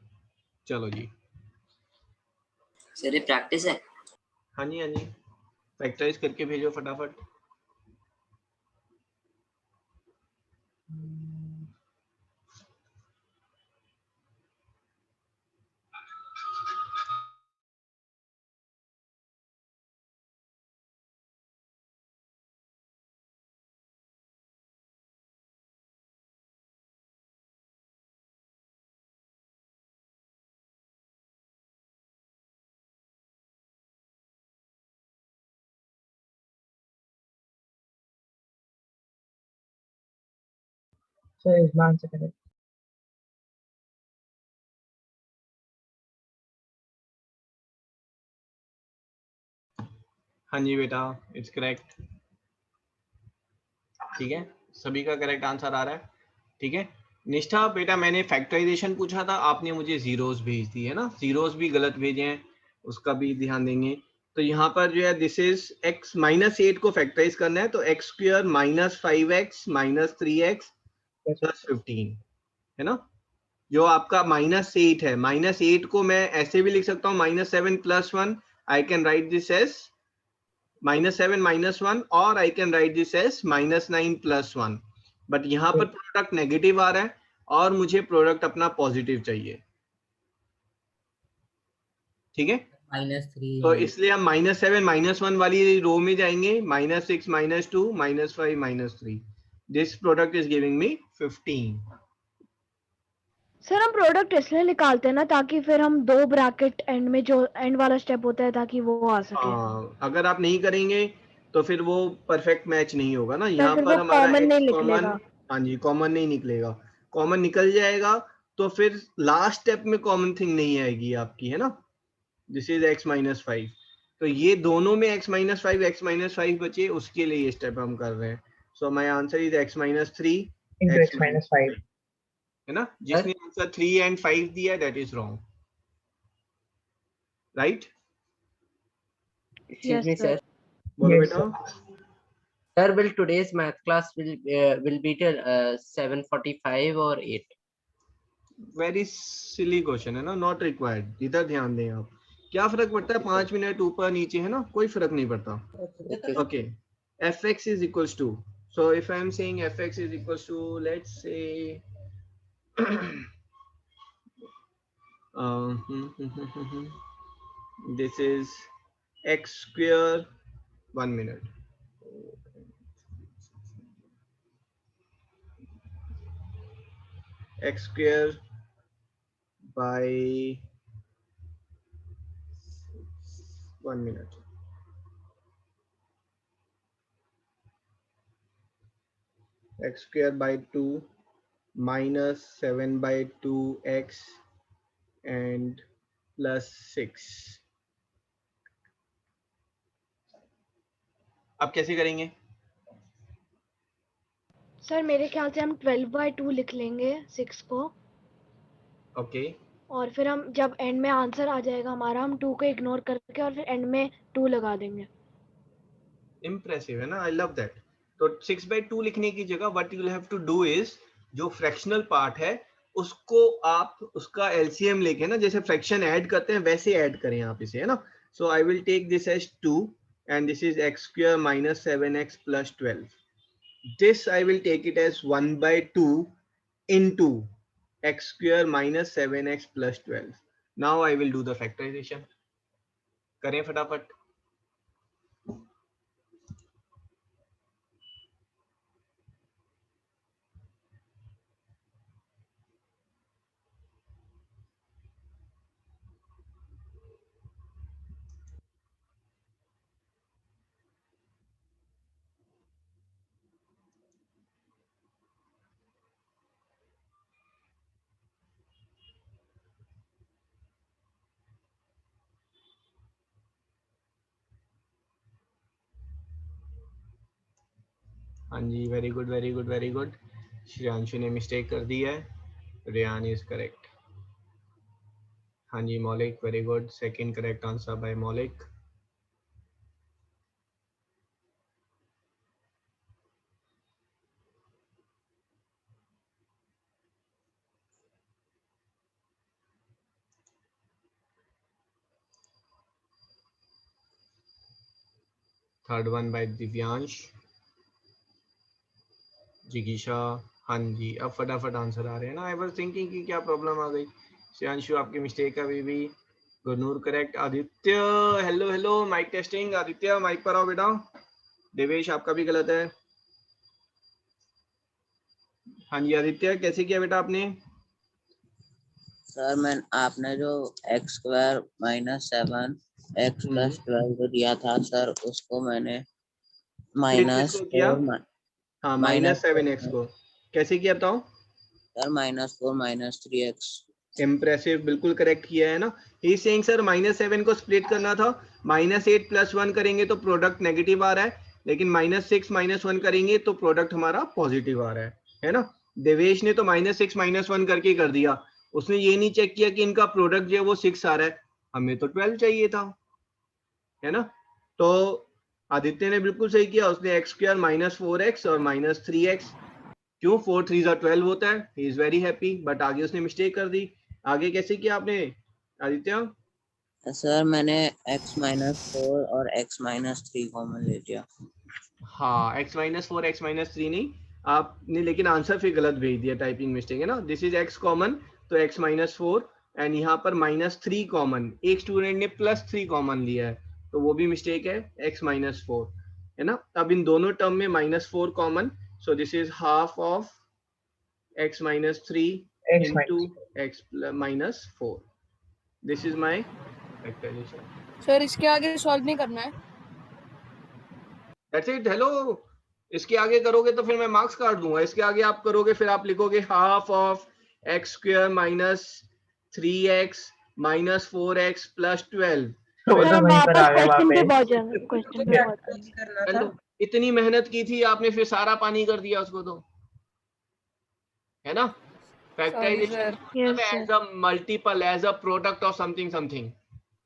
चलो जी। सर ये प्रैक्टिस है। हाँ जी, फैक्टराइज करके भेजो फटाफट। So is my answer correct? हाँ जी बेटा, इट्स करेक्ट। ठीक है, सभी का करेक्ट आंसर आ रहा है। ठीक है निष्ठा बेटा, मैंने फैक्टराइजेशन पूछा था, आपने मुझे जीरोस भेज दी है ना, जीरोस भी गलत भेजे हैं, उसका भी ध्यान देंगे। तो यहाँ पर जो है दिस इज x -8 को फैक्टराइज करना है, तो x स्क्वायर -5x -3x + 15 है ना। जो आपका -8 है, -8 को मैं ऐसे भी लिख सकता हूँ -7 + 1, I can write this as -7 -1, और I can write this as -9 + 1। But यहाँ पर प्रोडक्ट नेगेटिव आ रहा है और मुझे प्रोडक्ट अपना पॉजिटिव चाहिए। ठीक है, -3 तो इसलिए हम -7 -1 वाली रो में जाएंगे, -6 -2 -5 -3। This product is giving me 15। Sir हम प्रोडक्ट इसलिए निकालते हैं ना ताकि फिर हम दो ब्रैकेट एंड में जो एंड वाला स्टेप होता है ताकि वो आ सके। अगर आप नहीं करेंगे तो फिर वो परफेक्ट मैच नहीं होगा ना। सर यहाँ फिर पर वो हमारा कॉमन x नहीं कॉमन, निकलेगा। हाँ जी कॉमन नहीं निकलेगा, कॉमन निकल जाएगा तो फिर लास्ट स्टेप में कॉमन थिंग नहीं आएगी आपकी, है ना। दिस इज x -5, तो ये दोनों में x -5 बचे, उसके लिए ये स्टेप हम कर रहे हैं। So my answer is x -3 Into x x -5 है ना। जिसने आंसर 3 and 5 दिया that is wrong, right. Excuse me, Yes, sir. sir. बोलो Yes, बेटा। Sir, will today's math class will be till 7:45 or 8? Very silly question है ना, not required. इधर ध्यान दें आप, क्या फर्क पड़ता है 5 मिनट ऊपर नीचे, है ना, कोई फर्क नहीं पड़ता। Okay, fx is equals to, so if I am saying fx is equals to, let's say this is x square, 1 minute, x square by 1 minute, x square by 2 minus 7 by 2x and plus 6। अब कैसे करेंगे? Sir मेरे ख्याल से हम 12/2 लिख लेंगे 6 को। ओके, और फिर हम जब एंड में आंसर आ जाएगा हमारा, हम 2 को इग्नोर करके और फिर एंड में 2 लगा देंगे। इम्प्रेसिव है ना, आई लव दैट। तो 6/2 लिखने की जगह what you will have to do is, जो फ्रैक्शनल पार्ट है उसको आप उसका एलसीएम लेके ना, जैसे फ्रैक्शन ऐड करते हैं वैसे ऐड करें आप इसे, है ना। So I will take this as 2 and this is x square minus 7x plus 12. This I will take it as 1/2 into x square minus 7x plus 12. Now I will do the factorization. करें फटाफट। हाँ जी, very good very good very good. Shreyanshu ने mistake कर दी है, Ryan is correct. हाँ जी Maulik, very good, second correct answer by Maulik. Third one by Divyansh, जिगीशा। हाँ जी, अब फटाफट आंसर आ रहे हैं ना। आई वाज थिंकिंग कि क्या प्रॉब्लम आ गई। श्रेयांशु आपकी मिस्टेक है अभी भी। Gurnoor correct. Aditya, hello hello, mic testing. Aditya mic पर आओ बेटा। देवेश आपका भी गलत है। हाँ जी आदित्य, कैसे किया बेटा आपने? सर मैं आपने जो x स्क्वायर -7 x plus 12 जो दिया था सर, उसको मैंने किसको किया? हाँ -7x को। कैसे किया बताओ? Sir -4 -3x। इम्प्रेसिव, बिल्कुल करेक्ट किया है ना। ही सेइंग सर -7 को स्प्लिट करना था, -8 + 1 करेंगे तो प्रोडक्ट नेगेटिव आ रहा है, लेकिन -6 -1 करेंगे तो प्रोडक्ट हमारा पॉजिटिव आ रहा है ना। देवेश ने तो -6 -1 करके कर दिया, उसने ये नहीं चेक किया कि इनका प्रोडक्ट जो है वो 6 आ रहा है, हमें तो 12 चाहिए था, है ना। तो आदित्य ने बिल्कुल सही किया, उसने x² -4x और -3x, क्यों 4 3 12 होता है, he is very happy, but आगे उसने मिस्टेक कर दी। आगे कैसे किया आपने आदित्य? सर मैंने x -4 और x -3 कॉमन ले लिया। हाँ, x -4 x -3 नहीं आपने, लेकिन आंसर फिर गलत भेज दिया, टाइपिंग मिस्टेक है ना। दिस इज x कॉमन, तो x -4 एंड यहाँ पर -3 कॉमन, एक स्टूडेंट ने +3 कॉमन लिया है, तो वो भी मिस्टेक है, x -4 है ना। अब इन दोनों टर्म में -4 common, so this is half of x -3 X into minus x -4. This is my factorization. Sir इसके आगे सॉल्व नहीं करना है? That's it. Hello. इसके आगे करोगे तो फिर मैं मार्क्स काट दूंगा, इसके आगे आप करोगे फिर आप लिखोगे half of x² -3x -4x + 12। तो सर हम वहीं पर आ वापस गए क्वेश्चन पे वापस। पहुंच जाएंगे, क्वेश्चन पे पहुंच जाएंगे। करना था। हेलो, इतनी मेहनत की थी आपने, फिर सारा पानी कर दिया उसको, तो है ना। Sorry factorisation sir. Yes as sir, a multiple, as a product of something something,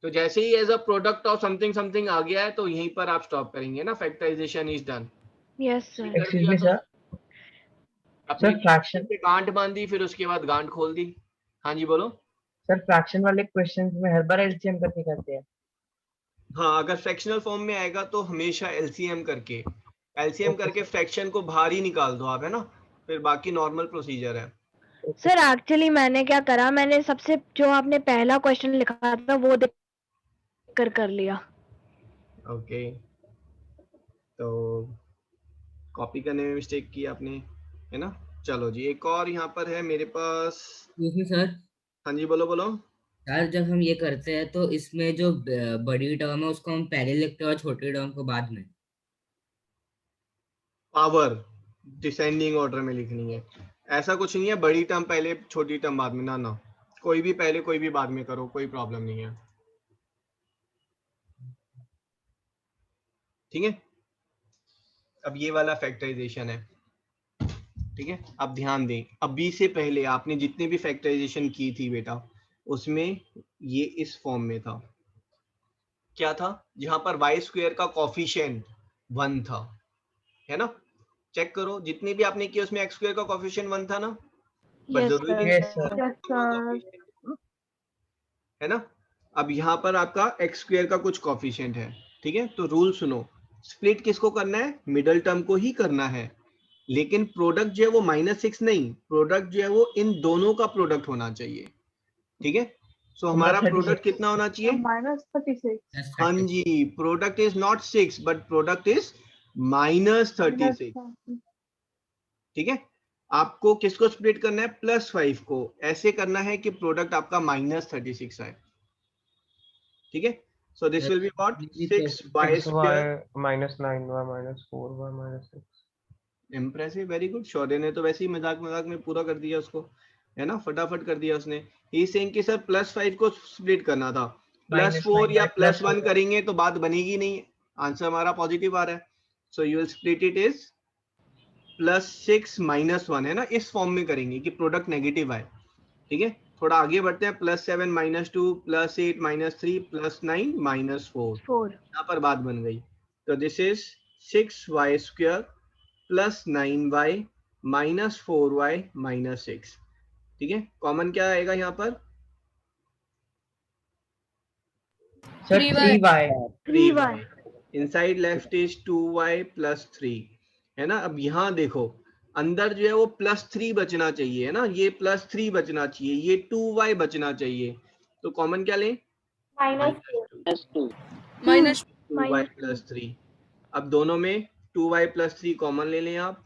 तो जैसे ही as a product of something something आ गया है तो यहीं पर आप स्टॉप करेंगे ना, factorisation is done. Yes sir. कर एक्सक्यूज दिया मी तो सर, अपनी सर फ्रैक्शन, पे गांठ बांधी, फिर उसके बाद गांठ खोल दी। हाँ जी बोलो। सर फ्रैक्शन वाले क्वेश्चंस में हर बार एलसीएम करके करते हैं। हाँ, अगर फ्रैक्शनल फॉर्म में आएगा तो हमेशा एलसीएम करके, एलसीएम ओके करके फ्रैक्शन को बाहर ही निकाल दो आप, है ना, फिर बाकी नॉर्मल प्रोसीजर है। सर एक्चुअली मैंने क्या करा, मैंने सबसे जो आपने पहला क्वेश्चन लिखा था वो देख कर लिया। ओके, तो कॉपी करने में मिस्टेक की आपने, है ना। चलो जी, एक और यहाँ पर है मेरे पास। सर हाँ जी बोलो बोलो। यार जब हम ये करते हैं तो इसमें जो बड़ी टर्म है उसको हम पहले लिखते हैं और छोटी टर्म को बाद में। पावर डिसेंडिंग ऑर्डर में लिखनी है, ऐसा कुछ नहीं है बड़ी टर्म पहले छोटी टर्म बाद में, ना ना, कोई भी पहले कोई भी बाद में करो, कोई प्रॉब्लम नहीं है, ठीक है। अब ये वाला फैक्टराइजेशन है, ठीक है। अब ध्यान दें, अभी से पहले आपने जितने भी फैक्टराइजेशन की थी बेटा, उसमें ये इस फॉर्म में था, क्या था, जहां पर y² का कॉफिशिएंट 1 था, है ना। चेक करो जितने भी आपने किए उसमें x² का कॉफिशिएंट 1 था ना, बट यस जरूरी सर। नहीं यस सर। है ना। अब यहाँ पर आपका x² का कुछ कॉफिशिएंट है, ठीक है। तो रूल सुनो, स्प्लिट किसको करना है, मिडल टर्म को ही करना है, लेकिन प्रोडक्ट जो है वो -6 नहीं, प्रोडक्ट जो है वो इन दोनों का प्रोडक्ट होना चाहिए, ठीक है। सो हमारा प्रोडक्ट कितना होना चाहिए, -36। हाँ जी, product is not 6 but product is -36, ठीक है। आपको किसको स्प्लिट करना है, +5 को, ऐसे करना है कि प्रोडक्ट आपका -36 आए, ठीक है। So this will be what, 6y²। 9y -4y-6। Impressive, very good. Shaurya ने तो वैसे ही मजाक मजाक में पूरा कर दिया उसको, है ना, फटाफट कर दिया उसने। ही सेइंग कि सर +5 को स्प्लिट करना था, +4 या +1 करेंगे तो बात बनेगी नहीं, आंसर हमारा पॉजिटिव आ रहा है, सो you will split it is +6 -1, है ना, इस फॉर्म में करेंगे कि प्रोडक्ट नेगेटिव आए, ठीक है। थोड़ा आगे बढ़ते हैं, +7 -2 +8 -3 +9 -4, यहाँ पर बात बन गई, तो this is 6y² +9y -4y -6, ठीक है। कॉमन क्या आएगा यहाँ पर, sir 3y। 3y। Inside left is 2y +3, है ना। अब यहाँ देखो अंदर जो है वो +3 बचना चाहिए, है ना, ये +3 बचना चाहिए, ये 2y बचना चाहिए, तो कॉमन क्या लें, माइनस -2y +3। अब दोनों में 2y +3 कॉमन ले लें आप,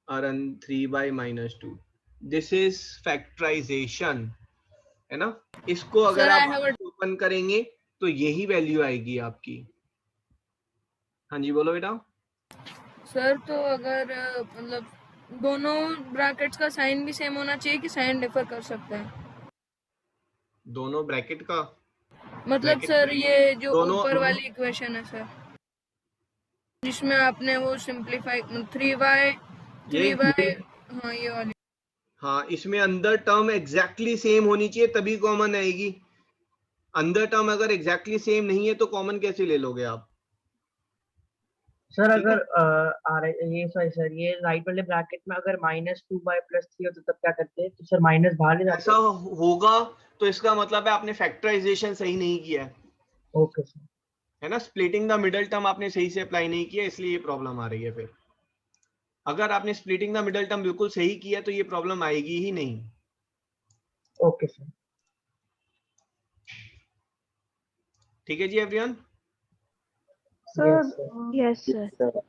और 3y -2, दिस इज फैक्टराइजेशन, है ना। इसको अगर Sir, I आप have a- ओपन करेंगे तो यही वैल्यू आएगी आपकी। हाँ जी बोलो बेटा। सर तो अगर मतलब दोनों ब्रैकेट्स का साइन भी सेम होना चाहिए कि साइन डिफर कर सकते हैं? दोनों ब्रैकेट का मतलब ब्रैकेट सर ये जो दोनों ऊपर वाली इक्वेशन है सर, जिसमें आपने वो सिंपलीफाई 3y ये 3y, हाँ ये वाली, हाँ, इसमें अंदर टर्म एग्जैक्टली सेम होनी चाहिए तभी कॉमन आएगी। अंदर टर्म अगर एग्जैक्टली सेम नहीं है तो कॉमन कैसे ले लोगे आप? सर अगर ये सॉरी सर, ये राइट वाले ब्रैकेट में अगर -2y + 3 हो तो तब क्या करते हैं? तो सर माइनस बाहर ले जाते ऐसा होगा तो इसका मतलब है आपने फैक्टराइजेशन सही नहीं किया है। Okay sir. है ना, स्प्लिटिंग द मिडल टर्म आपने सही से अप्लाई नहीं किया, इसलिए ये प्रॉब्लम आ रही है। फिर अगर आपने स्प्लिटिंग द मिडल टर्म बिल्कुल सही किया तो ये प्रॉब्लम आएगी ही नहीं। Okay sir. ठीक है जी everyone? Sir yes sir.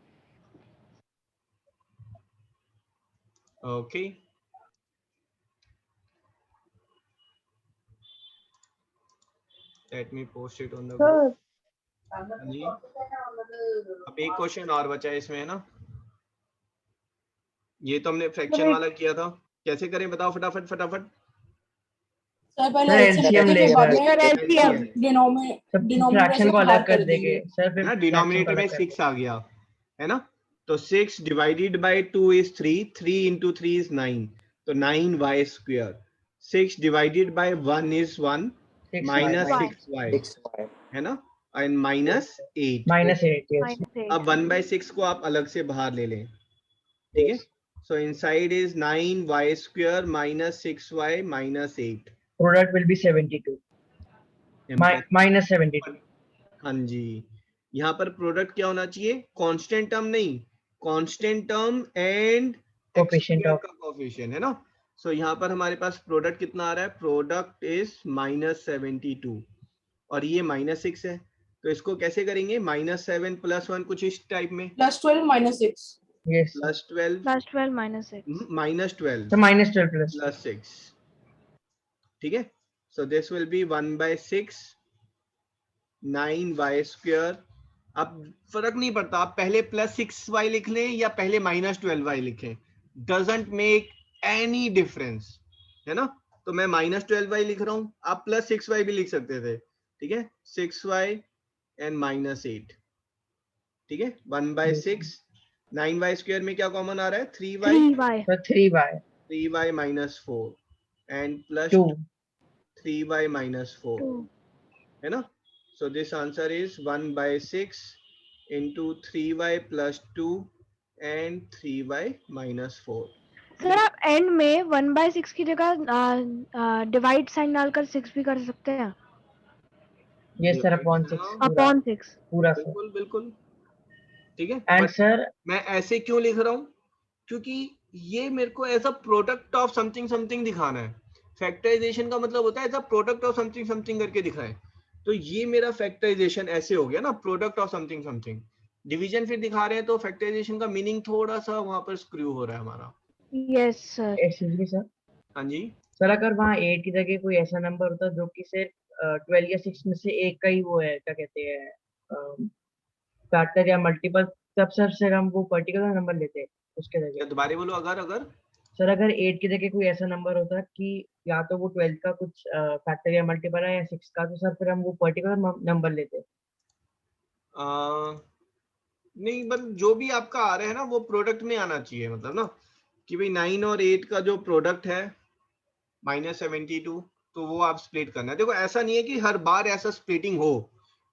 Okay, let me post it on the group. जी, अब एक क्वेश्चन और बचा है इसमें, है ना? ये तो हमने फ्रैक्शन वाला किया था, कैसे करें बताओ फटाफट फटाफट। सर एलसीएम लेकर डिनोमिनेटर को अलग कर देंगे सर, फिर ना डिनोमिनेटर में 6 आ गया है ना, तो 6 divided by 2 is 3, 3 into 3 is 9, तो 9y square। 6 divided by 1 is 1, minus 6y है ना, एंड -8। -8 अब 1/6 को आप अलग से बाहर ले लें, ठीक है? सो inside is 9y square minus 6y minus 8। Product will be 72 -72। हाँ जी, यहाँ पर प्रोडक्ट क्या होना चाहिए? कांस्टेंट टर्म नहीं, कांस्टेंट टर्म एंड कोएफिशिएंट का कोएफिशिएंट, है ना। सो यहाँ पर हमारे पास प्रोडक्ट कितना आ रहा है? प्रोडक्ट इज -72 और ये -6 है, तो इसको कैसे करेंगे? -7 + 1 कुछ इस टाइप में, +12 - 6। यस +12 -12 तो -12 + 6, ठीक है? So this will B 1/6 9y square। अब फर्क नहीं पड़ता आप पहले +6y लिख लें या पहले -12y लिखें, डजंट मेक एनी डिफरेंस, है ना। तो मैं -12y लिख रहा हूं, आप +6y भी लिख सकते थे, ठीक है? 6y एंड -8, ठीक है? 1/6 9y square में क्या कॉमन आ रहा है? 3y, 3y -4 एंड +2 3y -4, है ना। So this answer is 1/6 into 3y + 2 and 3y -4। Sir आप एंड में 1/6 की जगह डिवाइड साइन डालकर 6 भी कर सकते हैं। यस सर, अपॉन 6 पूरा सर। बिल्कुल बिल्कुल, ठीक है। एंड सर मैं ऐसे क्यों लिख रहा हूँ? क्योंकि ये मेरे को as a product of something something दिखाना है। फैक्टराइजेशन का मतलब होता है as a product of something something करके दिखाएं, तो ये मेरा फैक्टराइजेशन ऐसे हो गया ना, product of something something. Division फिर दिखा रहे हैं तो फैक्टराइजेशन का मीनिंग थोड़ा सा वहां पर स्क्रू हो रहा है हमारा। Yes sir. Excuse me sir. हाँ जी सर अगर वहाँ 8 की जगह कोई ऐसा नंबर होता जो कि सिर्फ 12 या 6 में से एक का ही वो है, क्या कहते हैं, फैक्टर या मल्टीपल, तब सर हम वो पर्टिकुलर नंबर लेते हैं उसके जगह। दोबारा बोलो, अगर सर अगर 8 की जगह कोई ऐसा नंबर होता कि या तो वो 12 का कुछ फैक्टर या मल्टीपल है या 6 का, तो सर फिर हम वो पर्टिकुलर नंबर लेते हैं। नहीं, मतलब जो भी आपका आ रहा है ना वो प्रोडक्ट में आना चाहिए, मतलब ना कि भाई 9 और 8 का जो प्रोडक्ट है -72, तो वो आप स्प्लिट करना है। देखो ऐसा नहीं है कि हर बार ऐसा स्प्लिटिंग हो,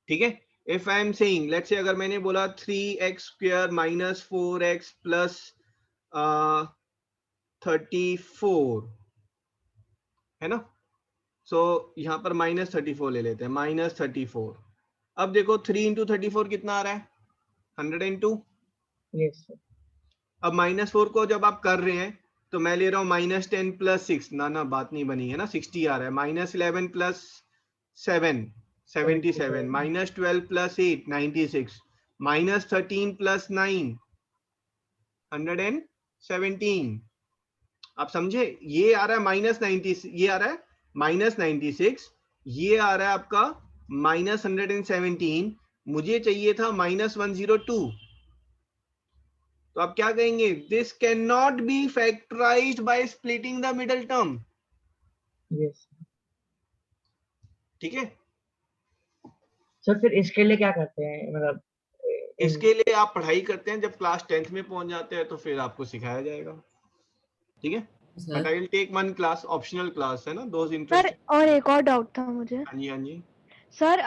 ठीक है। If I am saying, let's say अगर मैंने बोला 3x² - 4x + 34, है ना। सो यहाँ पर -34 ले लेते हैं, -34। अब देखो 3 × 34 कितना आ रहा है? 102। Yes sir. अब -4 को जब आप कर रहे हैं तो मैं ले रहा हूँ -10 + 6, ना बात नहीं बनी है ना, 60 आ रहा है। -11 + 7 77, -12 + 8 96, -13 + 9 117। आप समझे? ये आ रहा है -90, ये आ रहा है -96, ये आ रहा है आपका -117। मुझे चाहिए था -102, तो तो आप क्या कहेंगे, this can not be factorised by splitting the middle term. Yes ठीक है, सर। फिर इसके लिए क्या करते हैं, मतलब इसके लिए आप पढ़ाई करते हैं, जब क्लास 10th में पहुंच जाते हैं तो फिर आपको सिखाया जाएगा। ठीक है, but I will take one class, optional class है ना, दोस्त सर इंटरेस्टेड। और एक और डाउट था मुझे। हाँ जी, हाँ जी। सर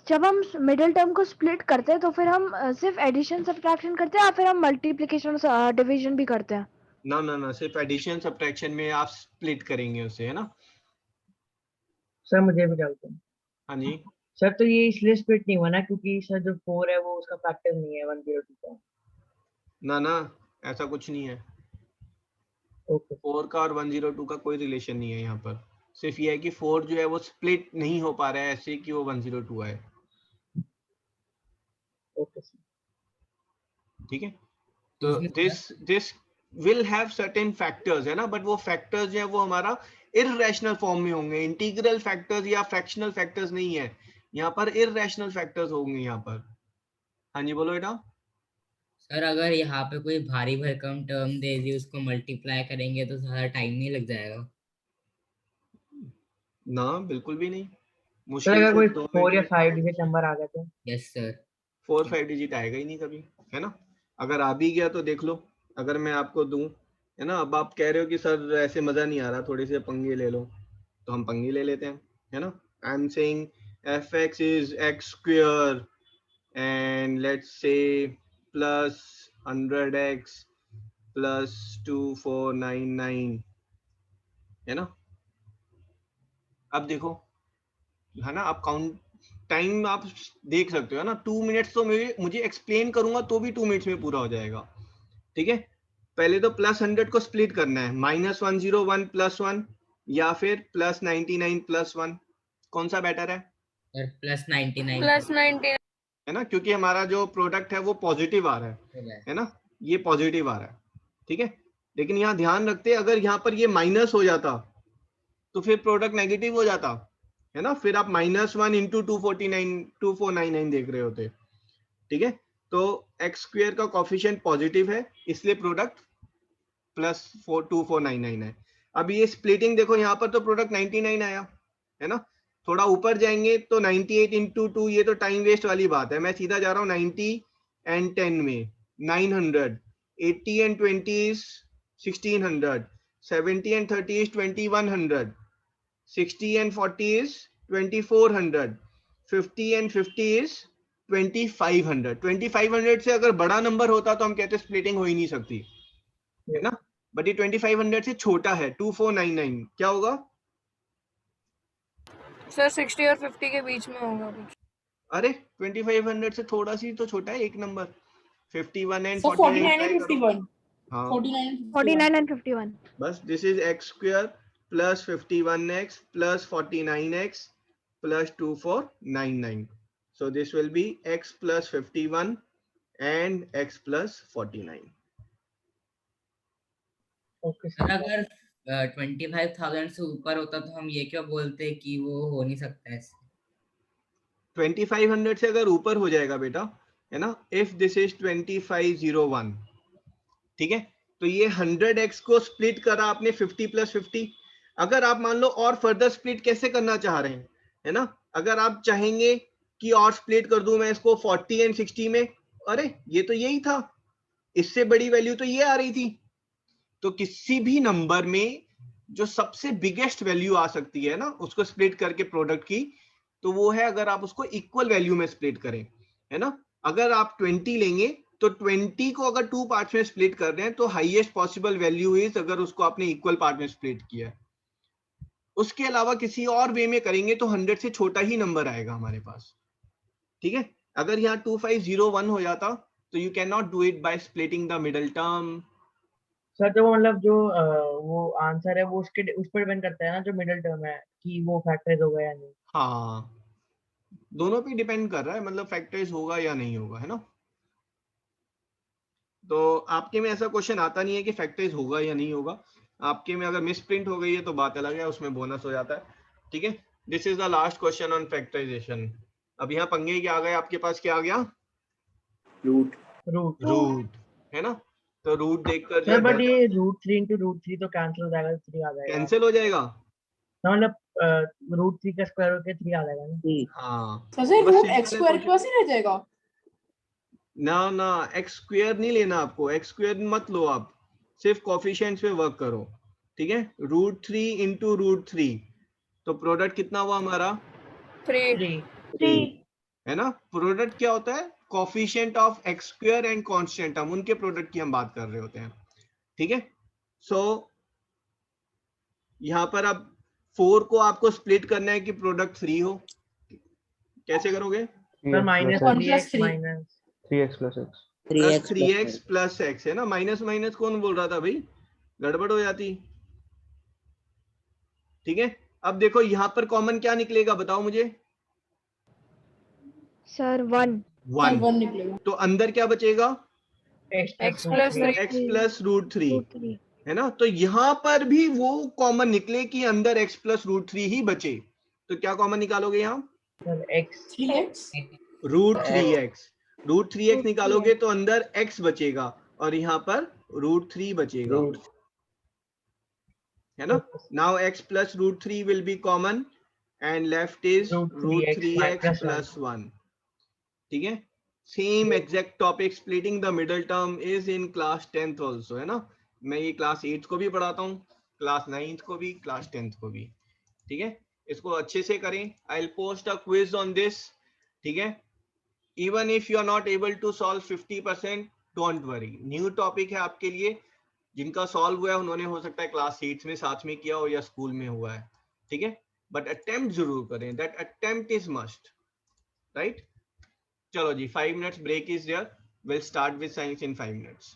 जब हम मिडिल टर्म को स्प्लिट करते हैं तो फिर हम सिर्फ एडिशन सब्ट्रैक्शन करते हैं या फिर हम मल्टीप्लिकेशन डिवीजन भी करते हैं? ना ना ना, सिर्फ एडिशन सब्ट्रैक्शन में आप स्प्लिट करेंगे उसे, है ना। सर मुझे भी डाउट है। हाँ जी, सर तो ये इसलिए स्प्लिट नहीं हुआ ना क्योंकि सर जो 4 है वो उसका फैक्टर नहीं है 102 का। ना ना, ऐसा कुछ नहीं है। ओके 4 का और 102 का कोई रिलेशन नहीं है यहाँ पर। सिर्फ ये है कि 4 जो है वो स्प्लिट नहीं हो पा रहा है ऐसे कि वो 102 आए। Okay sir. ठीक है, तो this will have certain factors, है ना, बट वो फैक्टर्स जो है वो हमारा इररेशनल फॉर्म में होंगे, इंटीग्रल फैक्टर्स या फ्रैक्शनल फैक्टर्स नहीं है यहाँ पर, इररेशनल फैक्टर्स होंगे यहाँ पर। हाँ जी, बोलो बेटा। सर अगर यहाँ पे कोई भारी भरकम टर्म दे दी, उसको मल्टीप्लाई करेंगे तो ज्यादा टाइम नहीं लग जाएगा? ना, बिल्कुल भी नहीं, सर मुश्किल अगर से कोई 2 4 मिनट या में 5 डिजिट नंबर आ गया तो? Yes sir. 4-5 डिजिट आएगा ही नहीं कभी, है ना। अगर आ भी गया तो देख लो, अगर मैं आपको दूं, है ना, अब आप कह रहे हो कि सर ऐसे मजा नहीं आ रहा, थोड़े से पंगे ले लो, तो हम पंगे ले लेते हैं, है ना। I am saying fx is x square and let's say plus 100x plus 2499, है ना। अब देखो, है ना, आप काउंट टाइम आप देख सकते हो ना, 2 मिनट्स तो मुझे एक्सप्लेन करूंगा तो भी 2 मिनट्स में पूरा हो जाएगा। ठीक है, पहले तो प्लस 100 को स्प्लिट करना है, -101 + 1 या फिर +99 + 1, कौन सा बेटर है? सर +99 है ना, क्योंकि हमारा जो प्रोडक्ट है वो पॉजिटिव आ रहा है ना, ये पॉजिटिव आ रहा है। ठीक है, लेकिन यहाँ ध्यान रखते, अगर यहाँ पर ये माइनस हो जाता तो फिर प्रोडक्ट नेगेटिव हो जाता, है ना, फिर आप -1 × 2499 देख रहे होते। ठीक है, तो एक्स स्क्वायर का कॉफिशिएंट पॉजिटिव है, इसलिए प्रोडक्ट +2499 है। अब ये स्प्लिटिंग देखो, यहाँ पर तो प्रोडक्ट 99 आया, है ना। थोड़ा ऊपर जाएंगे तो 98 × 2, ये तो टाइम वेस्ट वाली बात है, मैं सीधा जा रहा हूँ 90 and 10 में, 900, 80 and 20 is 1600, 70 and 30 is 2100, 60 and 40 is 2400, 50 and 50 is 2500। 2500 से अगर बड़ा नंबर होता तो हम कहते स्प्लिटिंग हो ही नहीं सकती, है ना, बट ये 2500 से छोटा है, 2499, क्या होगा सर? 60 और 50 के बीच में होगा कुछ। अरे 2500 से थोड़ा सी तो छोटा है एक नंबर, 51 and 49 and 51। हाँ 49 and 51। बस, this is x square plus 51x plus 49x plus 2499, so this will be x plus 51 and x plus 49। Okay sir sir. अगर 25,000 से ऊपर होता तो हम ये क्यों बोलते कि वो हो नहीं सकता है? 2500 से अगर ऊपर हो जाएगा बेटा, है ना, इफ दिस इज 2501, ठीक है, तो ये 100x को स्प्लिट करा आपने 50 + 50। अगर आप मान लो और फर्दर स्प्लिट कैसे करना चाह रहे हैं, है ना, अगर आप चाहेंगे कि और स्प्लिट कर दूं मैं इसको 40 and 60 में, अरे ये तो यही था, इससे बड़ी वैल्यू तो ये आ रही थी। तो किसी भी नंबर में जो सबसे बिगेस्ट वैल्यू आ सकती है ना उसको स्प्लिट करके प्रोडक्ट की, तो वो है अगर आप उसको इक्वल वैल्यू में स्प्लिट करें, है ना। अगर आप 20 लेंगे तो 20 को अगर 2 पार्ट्स में स्प्लिट कर रहे हैं तो हाईएस्ट पॉसिबल वैल्यू इज अगर उसको आपने इक्वल पार्ट में स्प्लिट किया है। उसके अलावा किसी और वे में करेंगे तो 100 से छोटा ही नंबर आएगा हमारे पास। ठीक है, अगर यहाँ 2501 हो जाता तो you can not do it by splitting the middle term. Sir तो मतलब जो वो आंसर है वो उसके उस पर डिपेंड करता है ना, जो मिडिल टर्म है कि वो फैक्टराइज होगा या नहीं। हाँ, दोनों पे डिपेंड कर रहा है, मतलब फैक्टराइज होगा या नहीं होगा, है ना। तो आपके में ऐसा क्वेश्चन आता नहीं है कि फैक्टराइज होगा या नहीं होगा, आपके में अगर मिस प्रिंट हो गई है तो बात अलग है, उसमें बोनस हो जाता है। ठीक है, this is the last question on factorization. अब यहाँ पंगे क्या आ गए आपके पास, क्या आ गया, रूट रूट, है ना। तो रूट देखकर सर बट ये √3 into √3 तो कैंसिल हो जाएगा, 3 आ जाएगा। कैंसिल हो जाएगा, मतलब √3 का स्क्वायर होके 3 आ जाएगा ना। हाँ sir bus route simple x square के पास ही रह जाएगा। ना ना एक्स स्क्वायर नहीं लेना आपको, एक्स स्क्वायर मत लो आप, सिर्फ कोफिशिएंट्स पे वर्क करो, ठीक है। √3 into √3 तो प्रोडक्ट कितना हुआ हमारा 3 है ना। प्रोडक्ट क्या होता है, coefficient of x square and constant term, उनके प्रोडक्ट की हम बात कर रहे होते हैं, ठीक है। सो यहाँ पर अब 4 को आपको स्प्लिट करना है कि प्रोडक्ट 3 हो, कैसे करोगे? Sir minus 3x minus 3x plus x plus 3x plus x है ना, माइनस माइनस कौन बोल रहा था भाई, गड़बड़ हो जाती, ठीक है। अब देखो यहाँ पर कॉमन क्या निकलेगा बताओ मुझे? सर 1 निकलेगा। तो अंदर क्या बचेगा? x plus √3 है ना। तो यहाँ पर भी वो कॉमन निकले कि अंदर x plus √3 ही बचे, तो क्या कॉमन निकालोगे यहाँ? √3x निकालोगे तो अंदर x बचेगा और यहाँ पर √3 बचेगा, है ना। Now x plus √3 will be common and left is √3x plus 1, ठीक है। Same exact topic, splitting the middle term is in class 10th also, है ना। मैं ये क्लास 8th को भी पढ़ाता हूँ, क्लास 9th को भी, क्लास 10th को भी, ठीक है। इसको अच्छे से करें। I will post a quiz on this, ठीक है। Even if you are not able to solve 50%, don't worry, new topic है आपके लिए। जिनका सॉल्व हुआ है उन्होंने हो सकता है क्लास 8 में साथ में किया हो या स्कूल में हुआ है, ठीक है। बट अटेम्प्ट जरूर करें, that attempt is must, right. चलो जी, 5 minutes break is there. We'll start with science in 5 minutes.